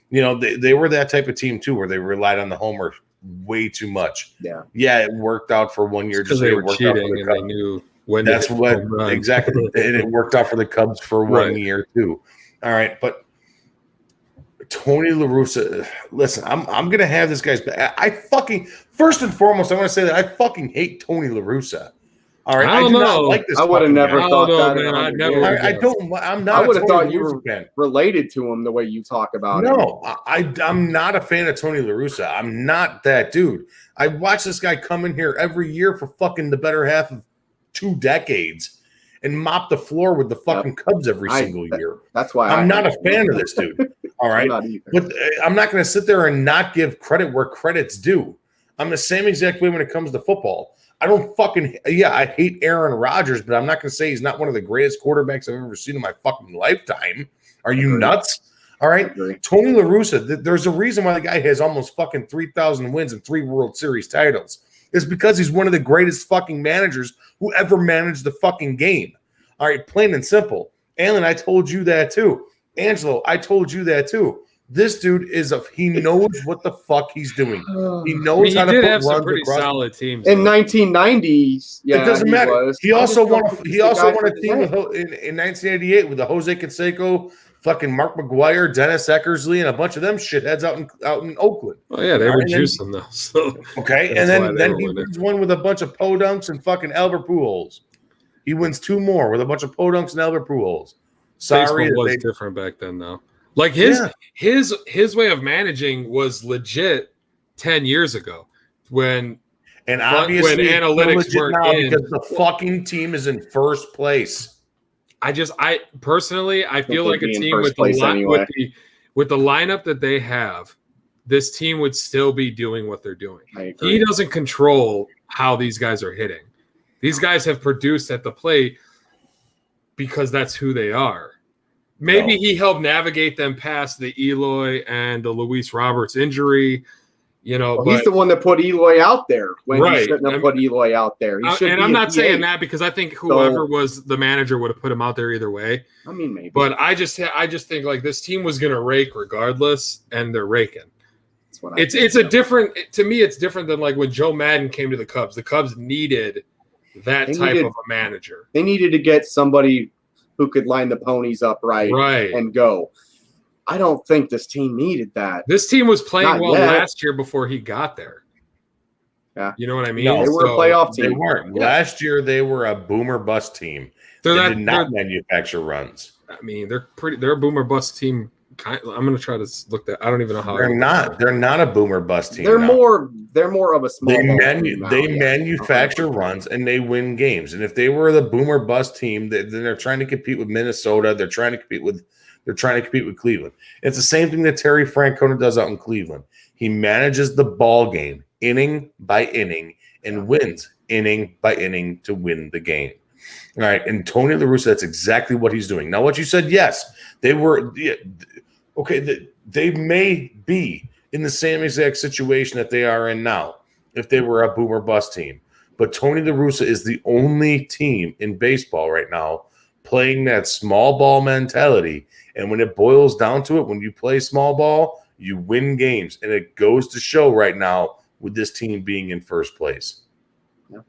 [SPEAKER 1] You know, they were that type of team too, where they relied on the homer way too much.
[SPEAKER 10] Yeah.
[SPEAKER 1] Yeah, it worked out for 1 year
[SPEAKER 9] because they were cheating and they knew when.
[SPEAKER 1] That's what exactly. And it worked out for the Cubs for 1 year too. All right, but Tony Larussa, listen, I'm gonna have this guy's back. I fucking first and foremost, I want to say that I fucking hate Tony Larussa. All right, I do not like this.
[SPEAKER 10] I would have never thought that.
[SPEAKER 9] Man,
[SPEAKER 1] I don't. I'm not.
[SPEAKER 10] I would have thought you were
[SPEAKER 1] fan.
[SPEAKER 10] related to him the way you talk about him.
[SPEAKER 1] No, I'm not a fan of Tony Larussa. I'm not that dude. I watch this guy come in here every year for fucking the better half of 2 decades and mop the floor with the fucking Cubs every single year.
[SPEAKER 10] That's why
[SPEAKER 1] I'm not a fan of this dude. All right,
[SPEAKER 10] I'm not either.
[SPEAKER 1] But I'm not going to sit there and not give credit where credit's due. I'm the same exact way when it comes to football. I don't fucking I hate Aaron Rodgers, but I'm not going to say he's not one of the greatest quarterbacks I've ever seen in my fucking lifetime. Are you nuts? All right, Tony La Russa. There's a reason why the guy has almost fucking 3,000 wins and 3 World Series titles. It's because he's one of the greatest fucking managers who ever managed the fucking game. All right, plain and simple. Alan, I told you that too. Angelo, I told you that too. This dude he knows what the fuck he's doing. He knows how to put
[SPEAKER 9] have some
[SPEAKER 1] runs
[SPEAKER 9] pretty
[SPEAKER 1] across.
[SPEAKER 9] Solid teams
[SPEAKER 10] in 1990s. Yeah,
[SPEAKER 1] it doesn't matter. He also won a team
[SPEAKER 10] with
[SPEAKER 1] in 1988 with the Jose Canseco, fucking Mark McGuire, Dennis Eckersley, and a bunch of them shitheads out in Oakland.
[SPEAKER 9] Oh yeah, they were juicing though. So
[SPEAKER 1] okay, and then he wins one with a bunch of podunks and fucking Albert Pujols. He wins 2 more with a bunch of podunks and Albert Pujols. Sorry,
[SPEAKER 9] baseball was different back then though. Like his way of managing was legit 10 years ago when
[SPEAKER 1] obviously
[SPEAKER 9] analytics weren't
[SPEAKER 1] now
[SPEAKER 9] in
[SPEAKER 1] because the fucking team is in first place.
[SPEAKER 9] I personally feel like a team with the lineup that they have, this team would still be doing what they're doing. He doesn't control how these guys are hitting. These guys have produced at the plate because that's who they are. Maybe he helped navigate them past the Eloy and the Luis Roberts injury. But
[SPEAKER 10] he's the one that put Eloy out there when he shouldn't have put Eloy out there.
[SPEAKER 9] I'm not saying that because I think whoever was the manager would have put him out there either way.
[SPEAKER 10] I mean, maybe.
[SPEAKER 9] But I just think like this team was going to rake regardless, and they're raking. It's different than like when Joe Madden came to the Cubs. The Cubs needed that type of a manager.
[SPEAKER 10] They needed to get somebody who could line the ponies up right and go. I don't think this team needed that.
[SPEAKER 9] This team was playing last year before he got there.
[SPEAKER 10] Yeah.
[SPEAKER 9] You know what I mean?
[SPEAKER 10] No, they were a playoff team.
[SPEAKER 1] They weren't. Yeah. Last year, they were a boomer bust team. They did not manufacture runs.
[SPEAKER 9] I mean, they're a boomer bust team. I'm going to try to look that. I don't even know how.
[SPEAKER 1] They're not a boomer bust team.
[SPEAKER 10] They're more of a small.
[SPEAKER 1] They manufacture runs and they win games. And if they were the boomer bust team, then they're trying to compete with Minnesota. They're trying to compete with Cleveland. It's the same thing that Terry Francona does out in Cleveland. He manages the ball game inning by inning and wins inning by inning to win the game. All right, and Tony La Russa, that's exactly what he's doing. Now, what you said, yes, they were okay. They may be in the same exact situation that they are in now if they were a boomer bust team. But Tony La Russa is the only team in baseball right now playing that small ball mentality. And when it boils down to it, when you play small ball, you win games. And it goes to show right now with this team being in first place.
[SPEAKER 10] Yeah.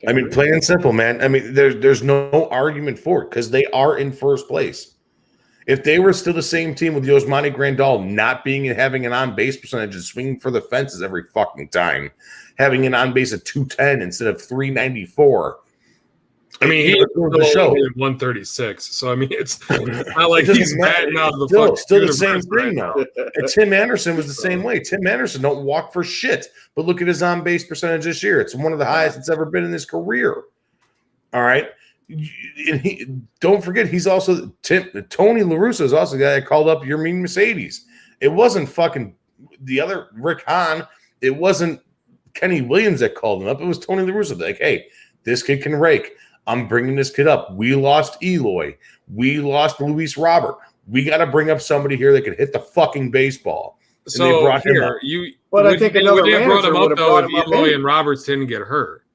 [SPEAKER 1] I mean, plain and simple, man. I mean, there's no argument for it because they are in first place. If they were still the same team with Yasmani Grandal not being and having an on-base percentage and swinging for the fences every fucking time, having an on-base of 210 instead of 394,
[SPEAKER 9] I mean, he was the show 136. So I mean, it's not like he's batting out of the
[SPEAKER 1] still the same thing now. And Tim Anderson was the same way. Tim Anderson don't walk for shit, but look at his on base percentage this year. It's one of the highest it's ever been in his career. All right, and don't forget he's also Tony La Russa is also the guy that called up your mean Mercedes. It wasn't fucking the other Rick Hahn. It wasn't Kenny Williams that called him up. It was Tony La Russa. Like, hey, this kid can rake. I'm bringing this kid up. We lost Eloy. We lost Luis Robert. We got to bring up somebody here that can hit the fucking baseball. And
[SPEAKER 9] so
[SPEAKER 1] they brought him up.
[SPEAKER 10] I think another manager would have brought him up.
[SPEAKER 9] Eloy and Roberts didn't get hurt.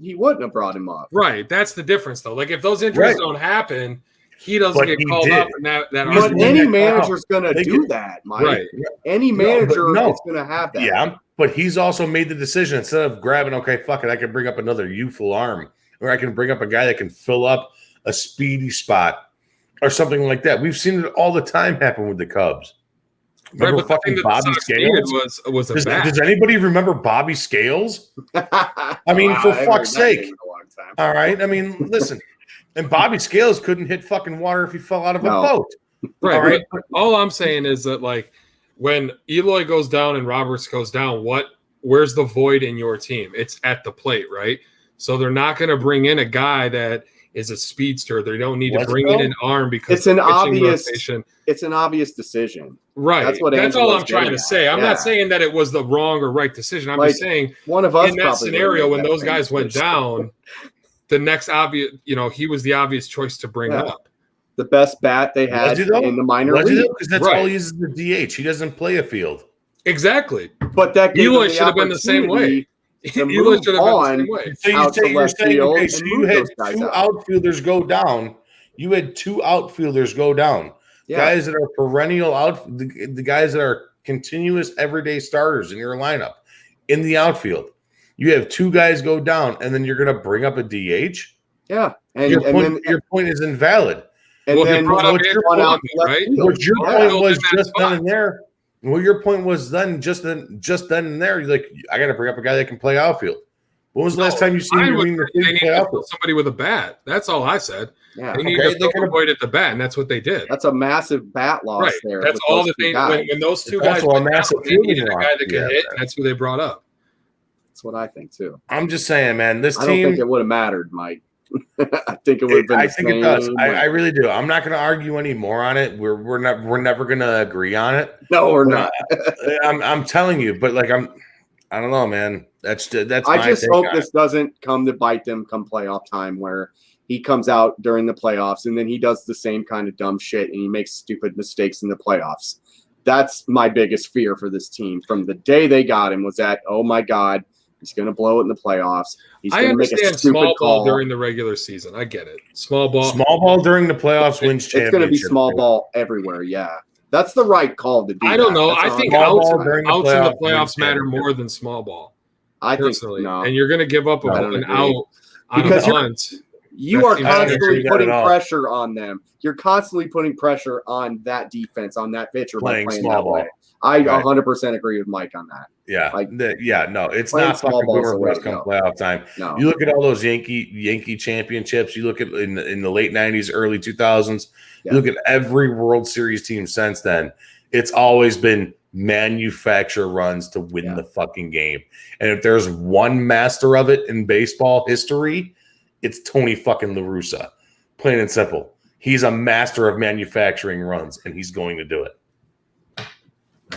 [SPEAKER 10] He wouldn't have brought him up.
[SPEAKER 9] Right. That's the difference, though. Like if those injuries don't happen, he doesn't get called up. And that
[SPEAKER 10] but any manager's going to do that, Mike. Right. Any manager is going to have that.
[SPEAKER 1] Yeah, but he's also made the decision instead of grabbing, okay, fuck it, I can bring up another youthful arm. Or I can bring up a guy that can fill up a speedy spot or something like that. We've seen it all the time happen with the Cubs. Remember fucking Bobby Scales? Does anybody remember Bobby Scales? I mean, for fuck's sake. All right. I mean, listen. And Bobby Scales couldn't hit fucking water if he fell out of a boat.
[SPEAKER 9] Right. All right. All I'm saying is that, like, when Eloy goes down and Roberts goes down, where's the void in your team? It's at the plate, right? So they're not going to bring in a guy that is a speedster. They don't need to bring in an arm because
[SPEAKER 10] it's an obvious decision.
[SPEAKER 9] Right. That's all I'm trying to say. I'm not saying that it was the wrong or right decision. I'm just saying
[SPEAKER 10] one of us
[SPEAKER 9] in that scenario when those guys went down, the next obvious, he was the obvious choice to bring up.
[SPEAKER 10] The best bat they had in the minor league.
[SPEAKER 1] Because that's all he uses the DH. He doesn't play a field.
[SPEAKER 9] Exactly.
[SPEAKER 10] But that
[SPEAKER 9] Eloy should have been the same way.
[SPEAKER 10] Eloy should have been the same way.
[SPEAKER 1] So you're saying, okay, so you had two outfielders go down. You had two outfielders go down. Yeah. Guys that are perennial the guys that are continuous everyday starters in your lineup in the outfield. You have two guys go down, and then you're going to bring up a DH?
[SPEAKER 10] Yeah. And
[SPEAKER 1] your point is invalid.
[SPEAKER 10] And then
[SPEAKER 1] what your point was just then and there. Well, your point was then, just then and there. You're like, I got to bring up a guy that can play outfield. When was the last time you seen
[SPEAKER 9] somebody with a bat? That's all I said.
[SPEAKER 10] Yeah,
[SPEAKER 9] they need to avoid at the bat, and that's what they did.
[SPEAKER 10] That's a massive bat loss there.
[SPEAKER 9] That's all that they when those two guys went out, they needed a guy that could hit, and that's who they brought up.
[SPEAKER 10] That's what I think too.
[SPEAKER 1] I'm just saying, man. This team.
[SPEAKER 10] I don't think it would have mattered, Mike. I think it would have been.
[SPEAKER 1] I think it does. I really do. I'm not going to argue any more on it. We're never going to agree on it.
[SPEAKER 10] No, we're not.
[SPEAKER 1] I'm telling you, but like I don't know, man. That's.
[SPEAKER 10] I just hope this doesn't come to bite them come playoff time, where he comes out during the playoffs and then he does the same kind of dumb shit and he makes stupid mistakes in the playoffs. That's my biggest fear for this team. From the day they got him was that, oh my God, he's going to blow it in the playoffs. He's going to make a stupid
[SPEAKER 9] small
[SPEAKER 10] call
[SPEAKER 9] ball during the regular season. I get it. Small ball
[SPEAKER 1] during the playoffs wins championship.
[SPEAKER 10] It's going to be small ball everywhere. Yeah. That's the right call to do.
[SPEAKER 9] I don't know. I think outs in the playoffs matter more than small ball.
[SPEAKER 10] I personally,
[SPEAKER 9] think so. And you're going to give up an out
[SPEAKER 10] because you are constantly putting pressure on them. You're constantly putting pressure on that defense, on that pitcher
[SPEAKER 1] playing small ball.
[SPEAKER 10] I 100% agree with Mike on that.
[SPEAKER 1] Yeah, no, it's not fucking boomer bust come playoff time.
[SPEAKER 10] No.
[SPEAKER 1] You look at all those Yankee championships. You look at in the late 90s, early 2000s. You look at every World Series team since then. It's always been manufacture runs to win the fucking game. And if there's one master of it in baseball history, it's Tony fucking Larussa. Plain and simple. He's a master of manufacturing runs, and he's going to do it.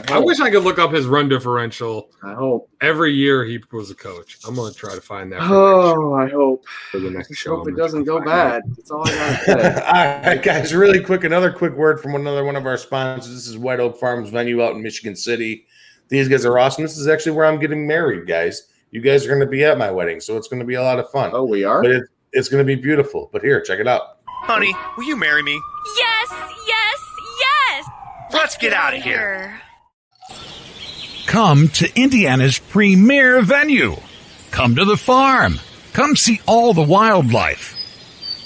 [SPEAKER 9] I wish I could look up his run differential.
[SPEAKER 10] I hope
[SPEAKER 9] every year he was a coach. I'm going to try to find that.
[SPEAKER 10] I hope
[SPEAKER 9] for the next show.
[SPEAKER 10] Hope it doesn't go bad. That's all I got to say.
[SPEAKER 1] All right, guys. Really quick, another quick word from another one of our sponsors. This is White Oak Farms venue out in Michigan City. These guys are awesome. This is actually where I'm getting married, guys. You guys are going to be at my wedding, so it's going to be a lot of fun.
[SPEAKER 10] Oh, we are.
[SPEAKER 1] But it's going to be beautiful. But here, check it out.
[SPEAKER 14] Honey, will you marry me?
[SPEAKER 15] Yes, yes, yes.
[SPEAKER 14] Let's get out of here.
[SPEAKER 16] Come to Indiana's premier venue. Come to the farm. Come see all the wildlife.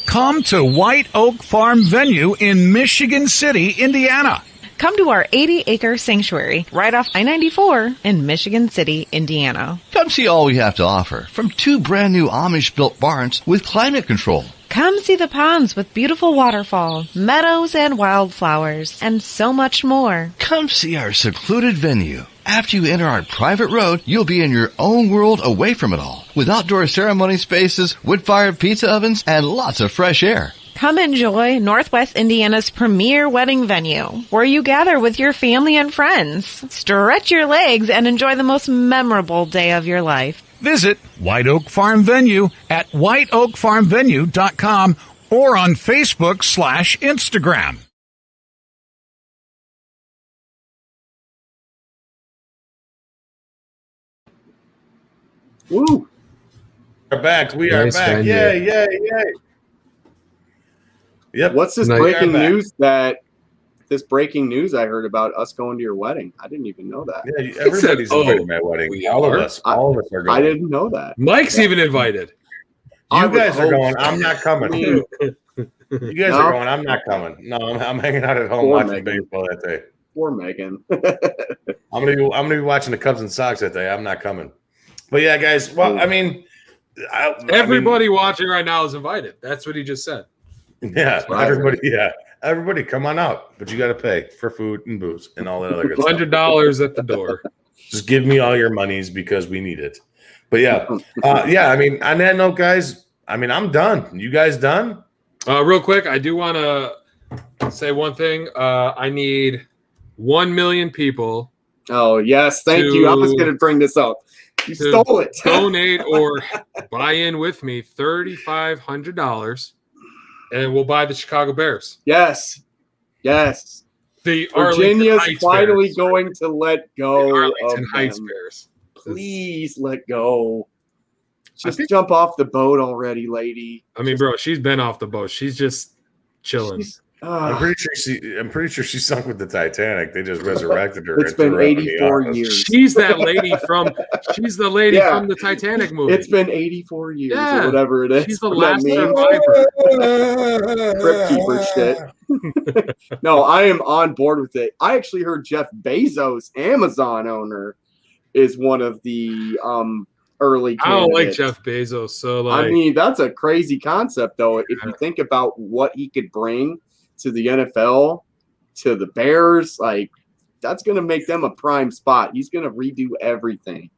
[SPEAKER 16] Come to White Oak Farm Venue in Michigan City, Indiana.
[SPEAKER 17] Come to our 80-acre sanctuary right off I-94 in Michigan City, Indiana.
[SPEAKER 18] Come see all we have to offer, from 2 brand new Amish-built barns with climate control.
[SPEAKER 17] Come see the ponds with beautiful waterfall, meadows and wildflowers, and so much more.
[SPEAKER 18] Come see our secluded venue. After you enter our private road, you'll be in your own world away from it all, with outdoor ceremony spaces, wood-fired pizza ovens, and lots of fresh air.
[SPEAKER 17] Come enjoy Northwest Indiana's premier wedding venue, where you gather with your family and friends. Stretch your legs and enjoy the most memorable day of your life.
[SPEAKER 16] Visit White Oak Farm Venue at whiteoakfarmvenue.com or on Facebook/Instagram.
[SPEAKER 10] Woo!
[SPEAKER 1] We're back. We are back. Yay. Yep.
[SPEAKER 10] What's this breaking news this breaking news I heard about us going to your wedding? I didn't even know that.
[SPEAKER 1] Yeah, everybody's invited to my wedding. All of us are going.
[SPEAKER 10] I didn't know that.
[SPEAKER 9] Mike's even invited.
[SPEAKER 1] You guys are going. I'm not coming. You guys are going. I'm not coming. No, I'm hanging out at home watching baseball that day.
[SPEAKER 10] Poor Megan.
[SPEAKER 1] I'm gonna be watching the Cubs and Sox that day. I'm not coming. But yeah, guys. Well, I mean,
[SPEAKER 9] everybody watching right now is invited. That's what he just said.
[SPEAKER 1] Yeah, everybody. Yeah, everybody, come on out. But you got to pay for food and booze and all that other good stuff.
[SPEAKER 9] $100 at the door.
[SPEAKER 1] Just give me all your monies because we need it. But yeah, I mean, on that note, guys, I mean, I'm done. You guys done?
[SPEAKER 9] Real quick, I do want to say one thing. I need 1 million people.
[SPEAKER 10] Oh, yes. Thank you. I was going to bring this up. You stole it.
[SPEAKER 9] Donate or buy in with me $3,500, and we'll buy the Chicago Bears.
[SPEAKER 10] Yes. Yes.
[SPEAKER 9] The
[SPEAKER 10] Virginia's
[SPEAKER 9] Heights
[SPEAKER 10] finally
[SPEAKER 9] Bears.
[SPEAKER 10] going to let go
[SPEAKER 9] The Arlington
[SPEAKER 10] of
[SPEAKER 9] Heights
[SPEAKER 10] them.
[SPEAKER 9] Bears.
[SPEAKER 10] Please let go. Just jump off the boat already, lady.
[SPEAKER 9] I mean, bro, she's been off the boat. She's just chilling.
[SPEAKER 1] I'm pretty sure she sunk with the Titanic. They just resurrected her.
[SPEAKER 10] It's been 84 years.
[SPEAKER 9] She's that lady from. She's the lady from the Titanic movie.
[SPEAKER 10] It's been 84 years
[SPEAKER 9] Yeah.
[SPEAKER 10] or whatever it is.
[SPEAKER 9] She's the
[SPEAKER 10] What
[SPEAKER 9] last
[SPEAKER 10] that
[SPEAKER 9] survivor.
[SPEAKER 10] Crypt keeper shit. No, I am on board with it. I actually heard Jeff Bezos, Amazon owner, is one of the early
[SPEAKER 9] I don't like
[SPEAKER 10] candidates.
[SPEAKER 9] Jeff Bezos, so like.
[SPEAKER 10] I mean, that's a crazy concept, though. If you think about what he could bring to the NFL, to the Bears, like that's going to make them a prime spot. He's going to redo everything.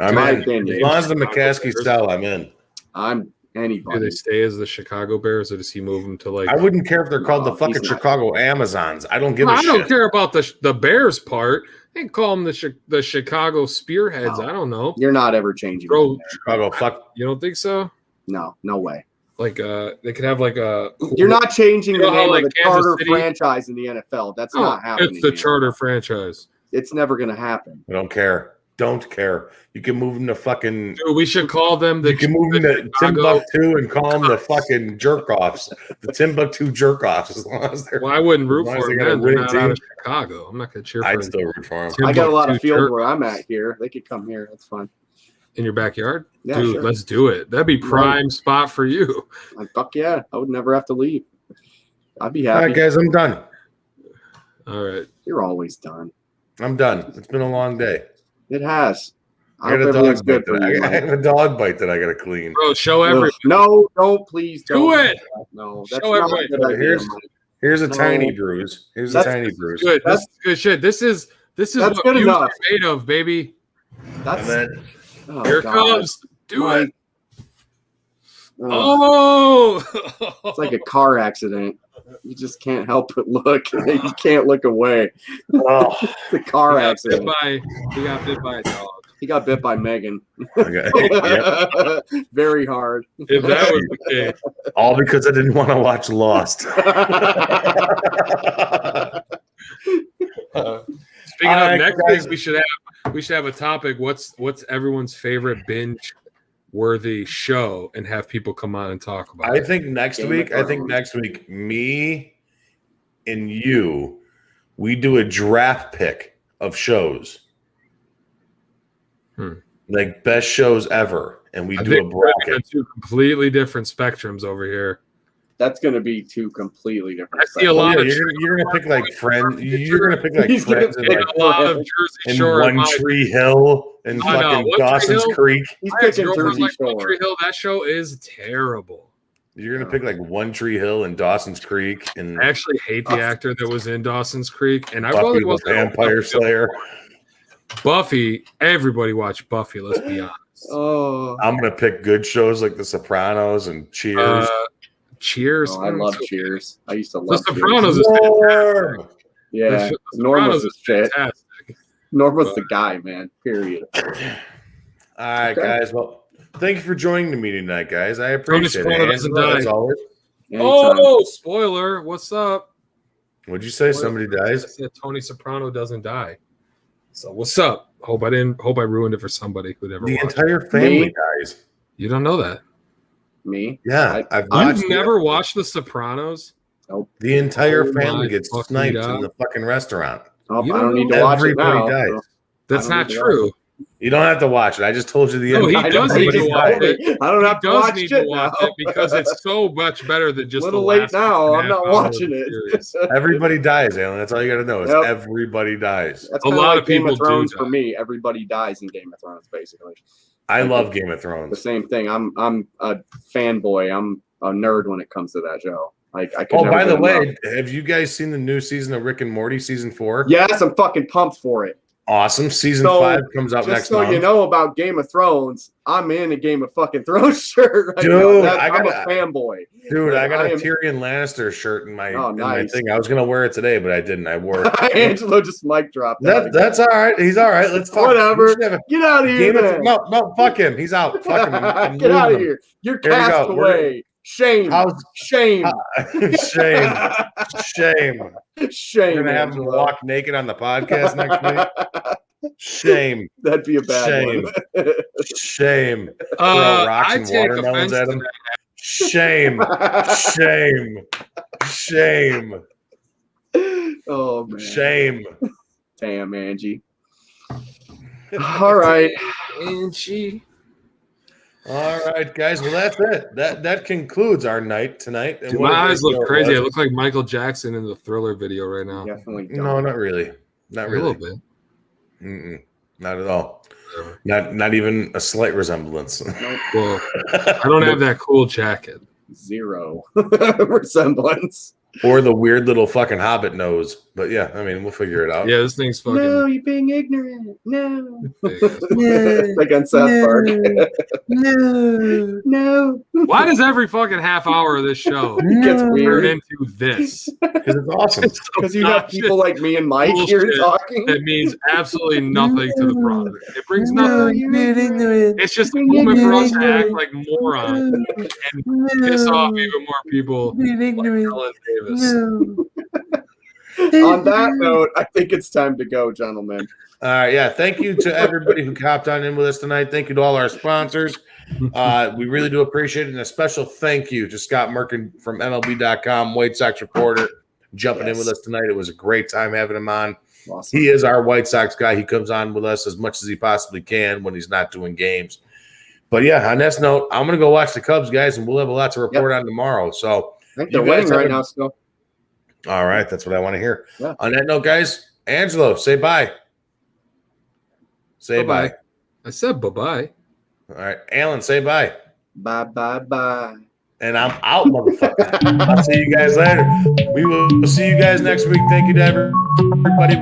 [SPEAKER 1] I'm
[SPEAKER 10] my
[SPEAKER 1] in.
[SPEAKER 10] opinion.
[SPEAKER 1] As long as the McCaskey sell, I'm in.
[SPEAKER 10] I'm anybody.
[SPEAKER 9] Do they stay as the Chicago Bears, or does he move them to like?
[SPEAKER 1] I wouldn't care if they're called the fucking Chicago Amazons. I don't give a
[SPEAKER 9] I
[SPEAKER 1] shit.
[SPEAKER 9] don't care about the Bears part. They call them the Chicago Spearheads. I don't know.
[SPEAKER 10] You're not ever changing.
[SPEAKER 9] Bro,
[SPEAKER 1] Chicago, fuck.
[SPEAKER 9] You don't think so?
[SPEAKER 10] No, no way.
[SPEAKER 9] Like they could have like a.
[SPEAKER 10] You're not changing the name
[SPEAKER 9] like
[SPEAKER 10] of the
[SPEAKER 9] Kansas
[SPEAKER 10] charter
[SPEAKER 9] City?
[SPEAKER 10] franchise in the NFL. That's not happening.
[SPEAKER 9] It's the
[SPEAKER 10] here.
[SPEAKER 9] charter franchise.
[SPEAKER 10] It's never going to happen.
[SPEAKER 1] I don't care. Don't care. You can move them to fucking.
[SPEAKER 9] Dude, we should call them the.
[SPEAKER 1] You can move them to Timbuktu and call them the fucking jerk offs. The Timbuktu jerk offs. As long as they're.
[SPEAKER 9] Well, I wouldn't root
[SPEAKER 1] as long as
[SPEAKER 9] for
[SPEAKER 1] they
[SPEAKER 9] them.
[SPEAKER 1] got a
[SPEAKER 9] They're
[SPEAKER 1] winning
[SPEAKER 9] not out of
[SPEAKER 1] team.
[SPEAKER 9] Chicago. I'm not going to cheer for
[SPEAKER 1] I'd
[SPEAKER 9] them.
[SPEAKER 1] still root for them.
[SPEAKER 10] I got a lot of
[SPEAKER 9] Timbuktu
[SPEAKER 10] field
[SPEAKER 9] jerk
[SPEAKER 10] where I'm at here. They could come here. That's fine.
[SPEAKER 9] in your backyard.
[SPEAKER 10] Yeah,
[SPEAKER 9] dude,
[SPEAKER 10] sure.
[SPEAKER 9] let's do it. That'd be prime spot for you.
[SPEAKER 10] Fuck yeah. I would never have to leave. I'd be
[SPEAKER 1] All
[SPEAKER 10] happy.
[SPEAKER 1] right, guys, I'm done.
[SPEAKER 9] All right.
[SPEAKER 10] You're always done.
[SPEAKER 1] I'm done. It's been a long day.
[SPEAKER 10] It has.
[SPEAKER 1] I got a dog bite that I have a dog bite that I got to clean.
[SPEAKER 9] Bro, show everybody.
[SPEAKER 10] No, don't please
[SPEAKER 9] Do
[SPEAKER 10] don't.
[SPEAKER 9] it.
[SPEAKER 10] No, that's
[SPEAKER 9] Show
[SPEAKER 10] not a
[SPEAKER 9] everybody.
[SPEAKER 10] good idea, Mike.
[SPEAKER 1] Here's a
[SPEAKER 10] No.
[SPEAKER 1] tiny bruise. Here's a
[SPEAKER 10] That's-
[SPEAKER 1] tiny bruise.
[SPEAKER 9] Good. This is good shit. This is
[SPEAKER 10] That's
[SPEAKER 9] what
[SPEAKER 10] good
[SPEAKER 9] views
[SPEAKER 10] enough.
[SPEAKER 9] are made of, baby.
[SPEAKER 10] That's
[SPEAKER 1] And then
[SPEAKER 10] oh,
[SPEAKER 9] Here it
[SPEAKER 10] God.
[SPEAKER 9] comes. Do
[SPEAKER 10] Mike.
[SPEAKER 9] it.
[SPEAKER 10] Ugh.
[SPEAKER 9] Oh.
[SPEAKER 10] It's like a car accident. You just can't help but look. You can't look away.
[SPEAKER 1] Oh.
[SPEAKER 10] The car
[SPEAKER 9] He got
[SPEAKER 10] accident.
[SPEAKER 9] bit by a dog.
[SPEAKER 10] He got bit by Megan.
[SPEAKER 1] Okay. Yep.
[SPEAKER 10] Very hard.
[SPEAKER 9] If that was the case.
[SPEAKER 1] All because I didn't want to watch Lost.
[SPEAKER 9] Speaking
[SPEAKER 1] All
[SPEAKER 9] of
[SPEAKER 1] right,
[SPEAKER 9] next
[SPEAKER 1] guys.
[SPEAKER 9] week, we should have a topic. What's everyone's favorite binge worthy show, and have people come on and talk about
[SPEAKER 1] I
[SPEAKER 9] it.
[SPEAKER 1] think next week, me and you, we do a draft pick of shows. Like best shows ever. And we
[SPEAKER 9] I
[SPEAKER 1] do a
[SPEAKER 9] think we're looking
[SPEAKER 1] bracket.
[SPEAKER 9] at two completely different spectrums over here.
[SPEAKER 10] That's going to be two completely different.
[SPEAKER 9] I see a lot of
[SPEAKER 1] You're gonna pick like friends. You're gonna pick like
[SPEAKER 10] He's gonna
[SPEAKER 1] friends and
[SPEAKER 10] pick
[SPEAKER 1] like
[SPEAKER 9] a lot of Jersey
[SPEAKER 1] in
[SPEAKER 9] Shore.
[SPEAKER 1] One Tree Hill and
[SPEAKER 9] I know,
[SPEAKER 1] fucking
[SPEAKER 9] One Tree
[SPEAKER 1] Dawson's
[SPEAKER 9] Hill?
[SPEAKER 1] Creek.
[SPEAKER 10] He's
[SPEAKER 9] My
[SPEAKER 10] picking
[SPEAKER 9] ex-girlfriend
[SPEAKER 10] Jersey
[SPEAKER 9] likes One
[SPEAKER 10] Shore.
[SPEAKER 9] Tree Hill. That show is terrible.
[SPEAKER 1] You're gonna pick like One Tree Hill and Dawson's Creek and
[SPEAKER 9] I actually hate the actor that was in Dawson's Creek, and I
[SPEAKER 1] Buffy
[SPEAKER 9] really
[SPEAKER 1] the
[SPEAKER 9] wasn't
[SPEAKER 1] Vampire Slayer.
[SPEAKER 9] Buffy. Everybody watched Buffy. Let's be honest.
[SPEAKER 10] Oh,
[SPEAKER 1] I'm gonna pick good shows like The Sopranos and Cheers.
[SPEAKER 9] Cheers.
[SPEAKER 10] Oh, I love Cheers. I used to
[SPEAKER 9] The
[SPEAKER 10] love
[SPEAKER 9] Sopranos
[SPEAKER 10] Cheers.
[SPEAKER 9] is fantastic.
[SPEAKER 10] Yeah,
[SPEAKER 9] The
[SPEAKER 10] Norm
[SPEAKER 9] Sopranos
[SPEAKER 10] was the
[SPEAKER 9] is
[SPEAKER 10] shit.
[SPEAKER 9] fantastic.
[SPEAKER 10] Norm was the guy, man. Period.
[SPEAKER 1] All right,
[SPEAKER 10] Okay.
[SPEAKER 1] guys. Well, thank you for joining the meeting tonight, guys. I appreciate
[SPEAKER 9] Soprano
[SPEAKER 1] it.
[SPEAKER 9] doesn't
[SPEAKER 1] Angelo,
[SPEAKER 9] die.
[SPEAKER 1] as always.
[SPEAKER 10] Anytime.
[SPEAKER 9] Oh, spoiler! What's up?
[SPEAKER 1] What'd you say? Somebody
[SPEAKER 9] I
[SPEAKER 1] dies?
[SPEAKER 9] said Tony Soprano doesn't die. So what's up? Hope I ruined it for somebody who'd ever
[SPEAKER 1] The
[SPEAKER 9] watched
[SPEAKER 1] entire
[SPEAKER 9] it.
[SPEAKER 1] family dies.
[SPEAKER 9] You don't know that.
[SPEAKER 10] Me?
[SPEAKER 1] Yeah, I've watched
[SPEAKER 9] You've never watched The Sopranos?
[SPEAKER 10] Nope.
[SPEAKER 1] The entire
[SPEAKER 9] Oh
[SPEAKER 1] family
[SPEAKER 9] my
[SPEAKER 1] gets
[SPEAKER 9] fucking
[SPEAKER 1] sniped
[SPEAKER 9] God.
[SPEAKER 1] in the fucking restaurant.
[SPEAKER 10] Oh,
[SPEAKER 9] You
[SPEAKER 10] I don't
[SPEAKER 9] don't
[SPEAKER 10] need
[SPEAKER 9] know
[SPEAKER 10] to watch it
[SPEAKER 1] Everybody
[SPEAKER 10] now.
[SPEAKER 1] dies.
[SPEAKER 10] so
[SPEAKER 9] That's
[SPEAKER 10] I don't
[SPEAKER 9] not
[SPEAKER 10] need to
[SPEAKER 9] true.
[SPEAKER 1] You don't have to watch it. I just told you the
[SPEAKER 9] No,
[SPEAKER 1] end.
[SPEAKER 9] he
[SPEAKER 10] I
[SPEAKER 9] does
[SPEAKER 10] know,
[SPEAKER 9] need
[SPEAKER 10] he
[SPEAKER 9] to
[SPEAKER 10] just
[SPEAKER 9] watch
[SPEAKER 10] told me.
[SPEAKER 9] it.
[SPEAKER 10] I don't
[SPEAKER 9] He
[SPEAKER 10] have to
[SPEAKER 9] does
[SPEAKER 10] watch
[SPEAKER 9] need
[SPEAKER 10] shit
[SPEAKER 9] to watch
[SPEAKER 10] now.
[SPEAKER 9] it because it's so much better than just
[SPEAKER 10] Little
[SPEAKER 9] the
[SPEAKER 10] late
[SPEAKER 9] last
[SPEAKER 10] now.
[SPEAKER 9] 6.5
[SPEAKER 10] I'm not
[SPEAKER 9] hours
[SPEAKER 10] watching
[SPEAKER 9] of
[SPEAKER 10] it.
[SPEAKER 9] the series.
[SPEAKER 1] Everybody dies, Alan. That's all you got to know is
[SPEAKER 10] Yep.
[SPEAKER 1] everybody dies.
[SPEAKER 10] That's
[SPEAKER 9] A
[SPEAKER 10] kinda
[SPEAKER 9] lot
[SPEAKER 10] like
[SPEAKER 9] of
[SPEAKER 10] Game
[SPEAKER 9] people
[SPEAKER 10] of
[SPEAKER 9] do
[SPEAKER 10] Thrones
[SPEAKER 9] die.
[SPEAKER 10] for me. Everybody dies in Game of Thrones, basically.
[SPEAKER 1] I love Game of
[SPEAKER 10] The
[SPEAKER 1] Thrones.
[SPEAKER 10] same thing. I'm a fanboy. I'm a nerd when it comes to that show. Like I could
[SPEAKER 1] Oh,
[SPEAKER 10] never
[SPEAKER 1] by
[SPEAKER 10] get
[SPEAKER 1] the way,
[SPEAKER 10] enough.
[SPEAKER 1] have you guys seen the new season of Rick and Morty, season 4?
[SPEAKER 10] Yes, I'm fucking pumped for it.
[SPEAKER 1] Awesome. Season
[SPEAKER 10] So,
[SPEAKER 1] 5 comes out next
[SPEAKER 10] so
[SPEAKER 1] month.
[SPEAKER 10] you know about Game of Thrones, I'm in a Game of fucking Thrones shirt right
[SPEAKER 1] Dude,
[SPEAKER 10] now.
[SPEAKER 1] I'm
[SPEAKER 10] a fanboy.
[SPEAKER 1] Dude, I got a
[SPEAKER 10] am-
[SPEAKER 1] Tyrion Lannister shirt in my in my
[SPEAKER 10] nice.
[SPEAKER 1] thing. I was gonna wear it today, but I didn't. I wore it.
[SPEAKER 10] Angelo just mic dropped out.
[SPEAKER 1] That's all right. He's all right. Let's talk.
[SPEAKER 10] Whatever. Get out of here.
[SPEAKER 1] No, fuck him. He's out. Fuck him. I'm
[SPEAKER 10] Get out of
[SPEAKER 1] him.
[SPEAKER 10] here. You're
[SPEAKER 1] Here we
[SPEAKER 10] cast
[SPEAKER 1] go.
[SPEAKER 10] away. Shame. Shame.
[SPEAKER 1] Shame. Shame.
[SPEAKER 10] Shame.
[SPEAKER 1] We're gonna have him walk naked on the podcast next week. Shame.
[SPEAKER 10] That'd be a bad
[SPEAKER 1] Shame.
[SPEAKER 10] one.
[SPEAKER 1] Shame. Throw rocks and watermelons at him. Shame. Shame. Shame.
[SPEAKER 10] Oh man.
[SPEAKER 1] Shame.
[SPEAKER 10] Damn, Angie. All right.
[SPEAKER 9] Angie.
[SPEAKER 1] All right, guys. Well, that's it. That concludes our night tonight. And
[SPEAKER 9] Dude, my eyes look crazy. I look like Michael Jackson in the Thriller video right now.
[SPEAKER 10] Definitely.
[SPEAKER 1] No, not really. Not really.
[SPEAKER 9] A little bit.
[SPEAKER 1] Not at all. Not even a slight resemblance.
[SPEAKER 9] Well, I don't have that cool jacket.
[SPEAKER 10] Zero resemblance.
[SPEAKER 1] Or the weird little fucking Hobbit nose. But yeah, I mean, we'll figure it out.
[SPEAKER 9] Yeah, this thing's fucking.
[SPEAKER 10] No, you're being ignorant. No. Like on South Park. No.
[SPEAKER 9] Why does every fucking half hour of this show
[SPEAKER 10] gets weird
[SPEAKER 9] turn into this?
[SPEAKER 1] Because it's awesome.
[SPEAKER 10] Because you have people like me and Mike here talking.
[SPEAKER 9] That means absolutely nothing to the product. It brings nothing. It's just a moment for us to act like morons and piss off even more people like Ellen Davis.
[SPEAKER 10] On that note, I think it's time to go, gentlemen.
[SPEAKER 1] All right, yeah. Thank you to everybody who hopped on in with us tonight. Thank you to all our sponsors. We really do appreciate it. And a special thank you to Scott Merkin from MLB.com, White Sox reporter, jumping in with us tonight. It was a great time having him on.
[SPEAKER 10] Awesome.
[SPEAKER 1] He is our White Sox guy. He comes on with us as much as he possibly can when he's not doing games. But yeah, on this note, I'm going to go watch the Cubs, guys, and we'll have a lot to report on tomorrow. So
[SPEAKER 10] I think they're winning right now still.
[SPEAKER 1] All right, that's what I want to hear.
[SPEAKER 10] Yeah.
[SPEAKER 1] On that note, guys, Angelo, say bye. Say bye.
[SPEAKER 9] I said bye-bye.
[SPEAKER 1] All right, Alan, say bye.
[SPEAKER 10] Bye.
[SPEAKER 1] And I'm out, motherfucker. I'll see you guys later. We will see you guys next week. Thank you to everybody.